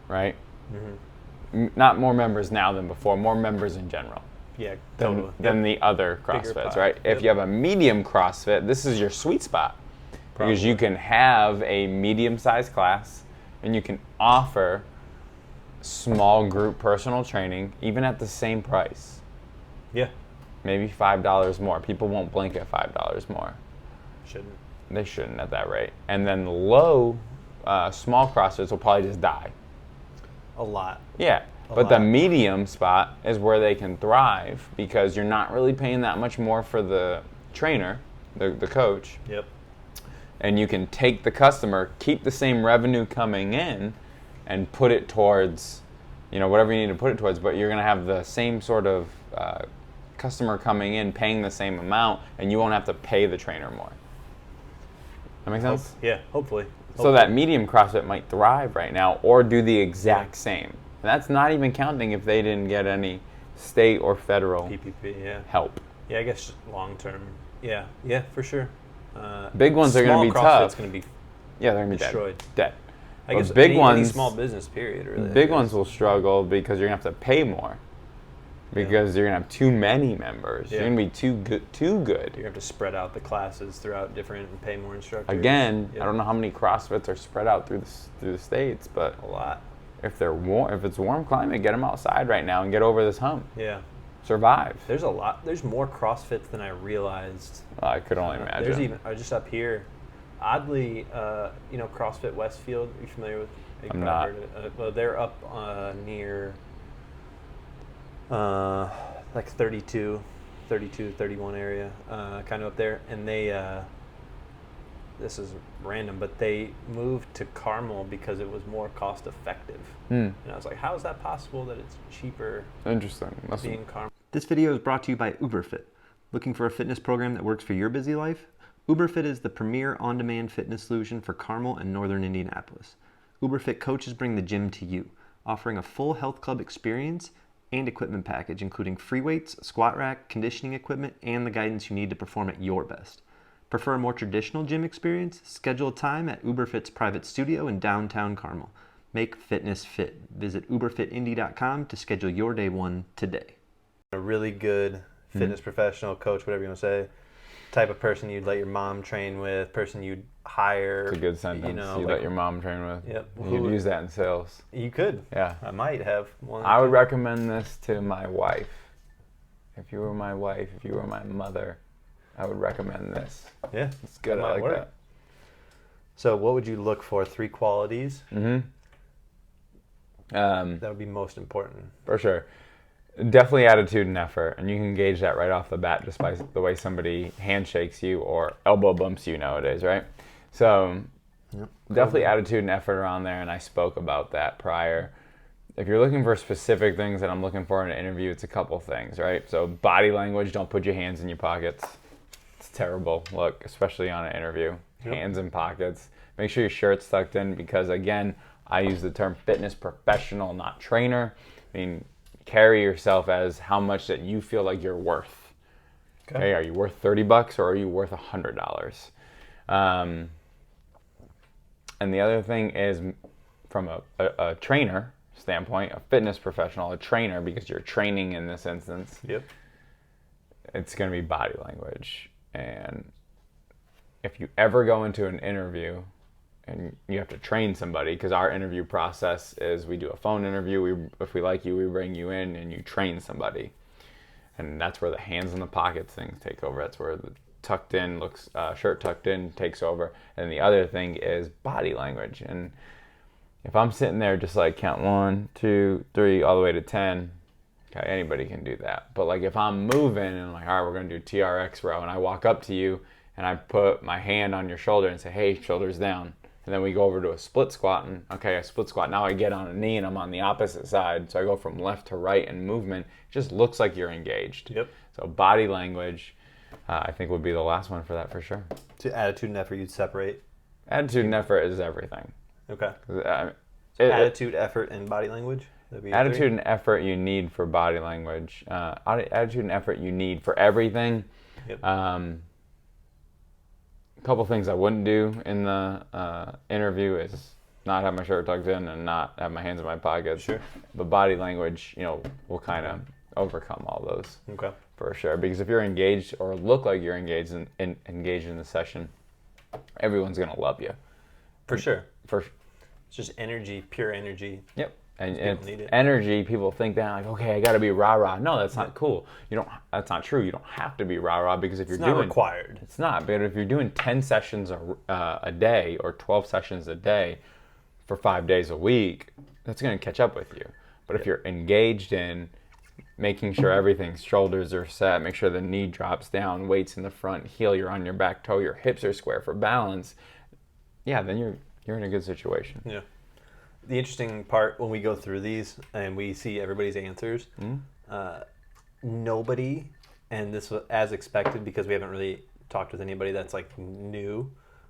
right? Mm-hmm. Not more members now than before, more members in general. Yeah, totally. Than the other CrossFits, right? Yep. If you have a medium CrossFit, this is your sweet spot. Probably. Because you can have a medium-sized class and you can offer small group personal training even at the same price. Yeah. Maybe $5 more. People won't blink at $5 more. Shouldn't. They shouldn't at that rate. And then the low, small CrossFits will probably just die. A lot. Yeah. But the medium spot is where they can thrive because you're not really paying that much more for the trainer, the coach. Yep. And you can take the customer, keep the same revenue coming in, and put it towards, whatever you need to put it towards, but you're going to have the same sort of customer coming in, paying the same amount, and you won't have to pay the trainer more. That make sense? Yeah, hopefully. So that medium CrossFit might thrive right now or do the exact same. And that's not even counting if they didn't get any state or federal PPP, help. Yeah, I guess long term. Yeah, for sure. Big ones are going to be tough. It's going to be they're going to be destroyed. Dead. I guess big any ones, small business period. Really, big ones will struggle because you're going to have to pay more. Because you're going to have too many members. You're going to be too good. You're going to have to spread out the classes throughout different and pay more instructors. Again, I don't know how many CrossFits are spread out through the states, but a lot. If they're warm, if it's warm climate, get them outside right now and get over this hump. Yeah. Survive. There's a lot. There's more CrossFits than I realized. I could only imagine. There's even just up here. Oddly, CrossFit Westfield. Are you familiar with? I'm not. Well, they're up near. Like 32, 31 area, kind of up there. And they, this is random, but they moved to Carmel because it was more cost effective. And I was like, how is that possible that it's cheaper? Interesting. Being Carmel. This video is brought to you by UberFit. Looking for a fitness program that works for your busy life? UberFit is the premier on-demand fitness solution for Carmel and northern Indianapolis. UberFit coaches bring the gym to you, offering a full health club experience and equipment package, including free weights, squat rack, conditioning equipment, and the guidance you need to perform at your best. Prefer a more traditional gym experience? Schedule a time at UberFit's private studio in downtown Carmel. Make fitness fit. Visit uberfitindy.com to schedule your day one today. A really good fitness professional, coach, whatever you want to say, type of person you'd let your mom train with, person you'd hire. It's a good sentence. You let your mom train with. Yep. You'd use that in sales. You could. Yeah. I might have one. I would recommend this to my wife. If you were my wife, if you were my mother, I would recommend this. Yeah. It's good. I like that. So what would you look for? 3 qualities? That would be most important. For sure. Definitely attitude and effort, and you can gauge that right off the bat just by the way somebody handshakes you or elbow bumps you nowadays, right? So definitely attitude and effort around there, and I spoke about that prior. If you're looking for specific things that I'm looking for in an interview, it's a couple things, right? So body language, don't put your hands in your pockets. It's a terrible look, especially on an interview. Hands in pockets. Make sure your shirt's tucked in because, again, I use the term fitness professional, not trainer. I mean, carry yourself as how much that you feel like you're worth. Okay, are you worth $30 or are you worth $100? And the other thing is, from a trainer standpoint, a fitness professional, a trainer, because you're training in this instance. Yep. It's going to be body language, and if you ever go into an interview and you have to train somebody, because our interview process is we do a phone interview. If we like you, we bring you in and you train somebody. And that's where the hands in the pockets things take over. That's where the tucked in shirt tucked in takes over. And the other thing is body language. And if I'm sitting there just like count 1, 2, 3, all the way to 10, okay, anybody can do that. But like if I'm moving and like, all right, we're gonna do TRX row, and I walk up to you and I put my hand on your shoulder and say, hey, shoulders down. And then we go over to a split squat, and okay, a split squat. Now I get on a knee and I'm on the opposite side. So I go from left to right in movement. It just looks like you're engaged. Yep. So body language, I think would be the last one for that for sure. To attitude and effort, you'd separate. Attitude and effort is everything. Okay. Attitude, effort, and body language? Attitude and effort you need for body language. Attitude and effort you need for everything. Yep. A couple things I wouldn't do in the interview is not have my shirt tucked in and not have my hands in my pockets. Sure. But body language, will kind of overcome all those. Okay. For sure. Because if you're engaged or look like you're engaged in the session, everyone's going to love you. For sure. It's just energy, pure energy. Yep. And people need it. Energy, people think that like, okay, I got to be rah-rah. No, that's not cool. That's not true. You don't have to be rah-rah, because if you're It's not required. It's not. But if you're doing 10 sessions a day or 12 sessions a day for 5 days a week, that's going to catch up with you. But if you're engaged in making sure everything's shoulders are set, make sure the knee drops down, weights in the front, heel, you're on your back toe, your hips are square for balance, then you're in a good situation. Yeah. The interesting part when we go through these and we see everybody's answers, nobody, and this was as expected because we haven't really talked with anybody that's like new,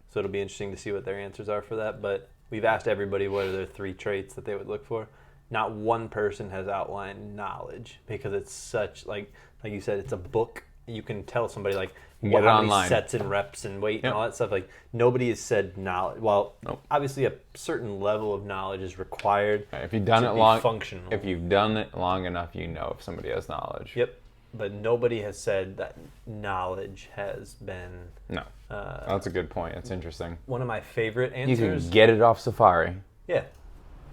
so it'll be interesting to see what their answers are for that. But we've asked everybody what are their 3 traits that they would look for. Not one person has outlined knowledge, because it's such like you said, it's a book. You can tell somebody like how many sets and reps and weight and all that stuff. Like nobody has said knowledge. Well, obviously a certain level of knowledge is required. If you've done it long, functional. If you've done it long enough, you know if somebody has knowledge. Yep. But nobody has said that knowledge has been. No. That's a good point. It's interesting. One of my favorite answers. You can get it off Safari. Yeah.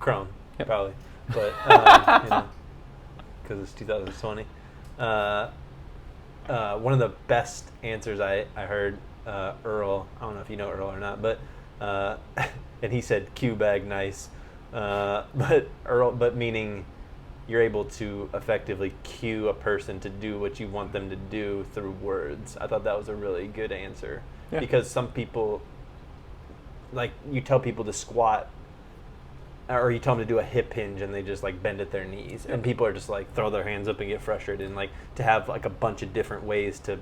Chrome, probably. But, because it's 2020. One of the best answers I heard, Earl, I don't know if you know Earl or not, but, and he said Q bag nice, but meaning you're able to effectively cue a person to do what you want them to do through words. I thought that was a really good answer, because some people, like you tell people to squat, or you tell them to do a hip hinge and they just like bend at their knees, and people are just like throw their hands up and get frustrated, and like to have like a bunch of different ways to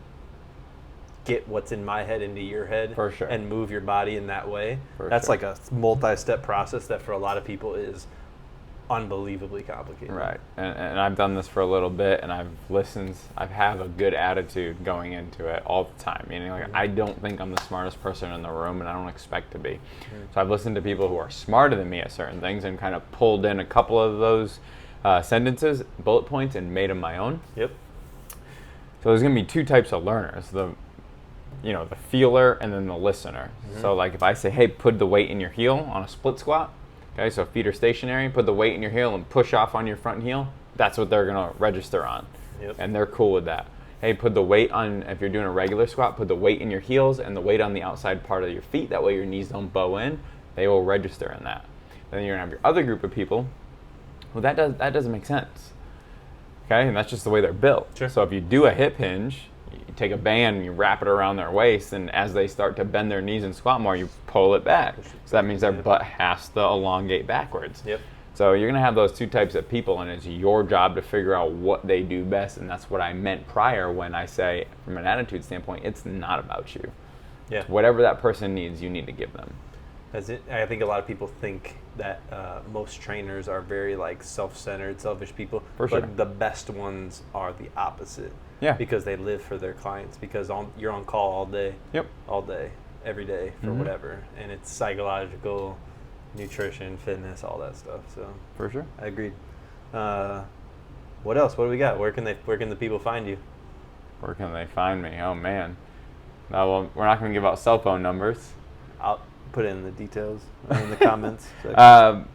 get what's in my head into your head for sure, and move your body in that way. That's like a multi-step process that for a lot of people is unbelievably complicated. Right. And I've done this for a little bit, and I've listened. I have a good attitude going into it all the time. Meaning, like, I don't think I'm the smartest person in the room, and I don't expect to be. So I've listened to people who are smarter than me at certain things and kind of pulled in a couple of those sentences, bullet points, and made them my own. Yep. So there's going to be 2 types of learners. The feeler and then the listener. So like if I say, hey, put the weight in your heel on a split squat. Okay, so feet are stationary, put the weight in your heel and push off on your front heel. That's what they're going to register on. Yep. And they're cool with that. Hey, put the weight on, if you're doing a regular squat, put the weight in your heels and the weight on the outside part of your feet. That way your knees don't bow in. They will register in that. Then you're going to have your other group of people. Well, that doesn't make sense. Okay, and that's just the way they're built. Sure. So if you do a hip hinge, you take a band and you wrap it around their waist, and as they start to bend their knees and squat more, you pull it back. So that means their butt has to elongate backwards. Yep. So you're going to have those 2 types of people, and it's your job to figure out what they do best, and that's what I meant prior when I say, from an attitude standpoint, it's not about you. Yeah. Whatever that person needs, you need to give them. I think a lot of people think that most trainers are very like self-centered, selfish people. For sure. But the best ones are the opposite. Yeah. Because they live for their clients. Because you're on call all day. Yep. All day, every day for whatever, and it's psychological, nutrition, fitness, all that stuff. So. For sure. I agreed. What else? What do we got? Where can the people find you? Where can they find me? Oh man. Well, we're not going to give out cell phone numbers. I'll put it in the details in the comments section.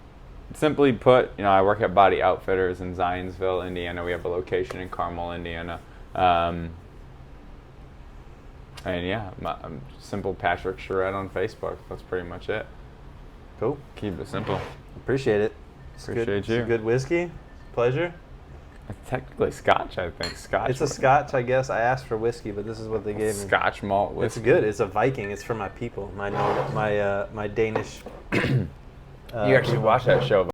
Simply put, I work at Body Outfitters in Zionsville, Indiana. We have a location in Carmel, Indiana. And yeah, I'm simple Patrick Charette on Facebook. That's pretty much it. Cool. Keep it simple. Appreciate it. Appreciate It's you. a good whiskey. Pleasure. It's technically Scotch, I think. Scotch. It's a Scotch, I guess. I asked for whiskey, but this is what they gave me. Scotch malt whiskey. It's good. It's a Viking. It's for my people. My Danish. You actually watched that show.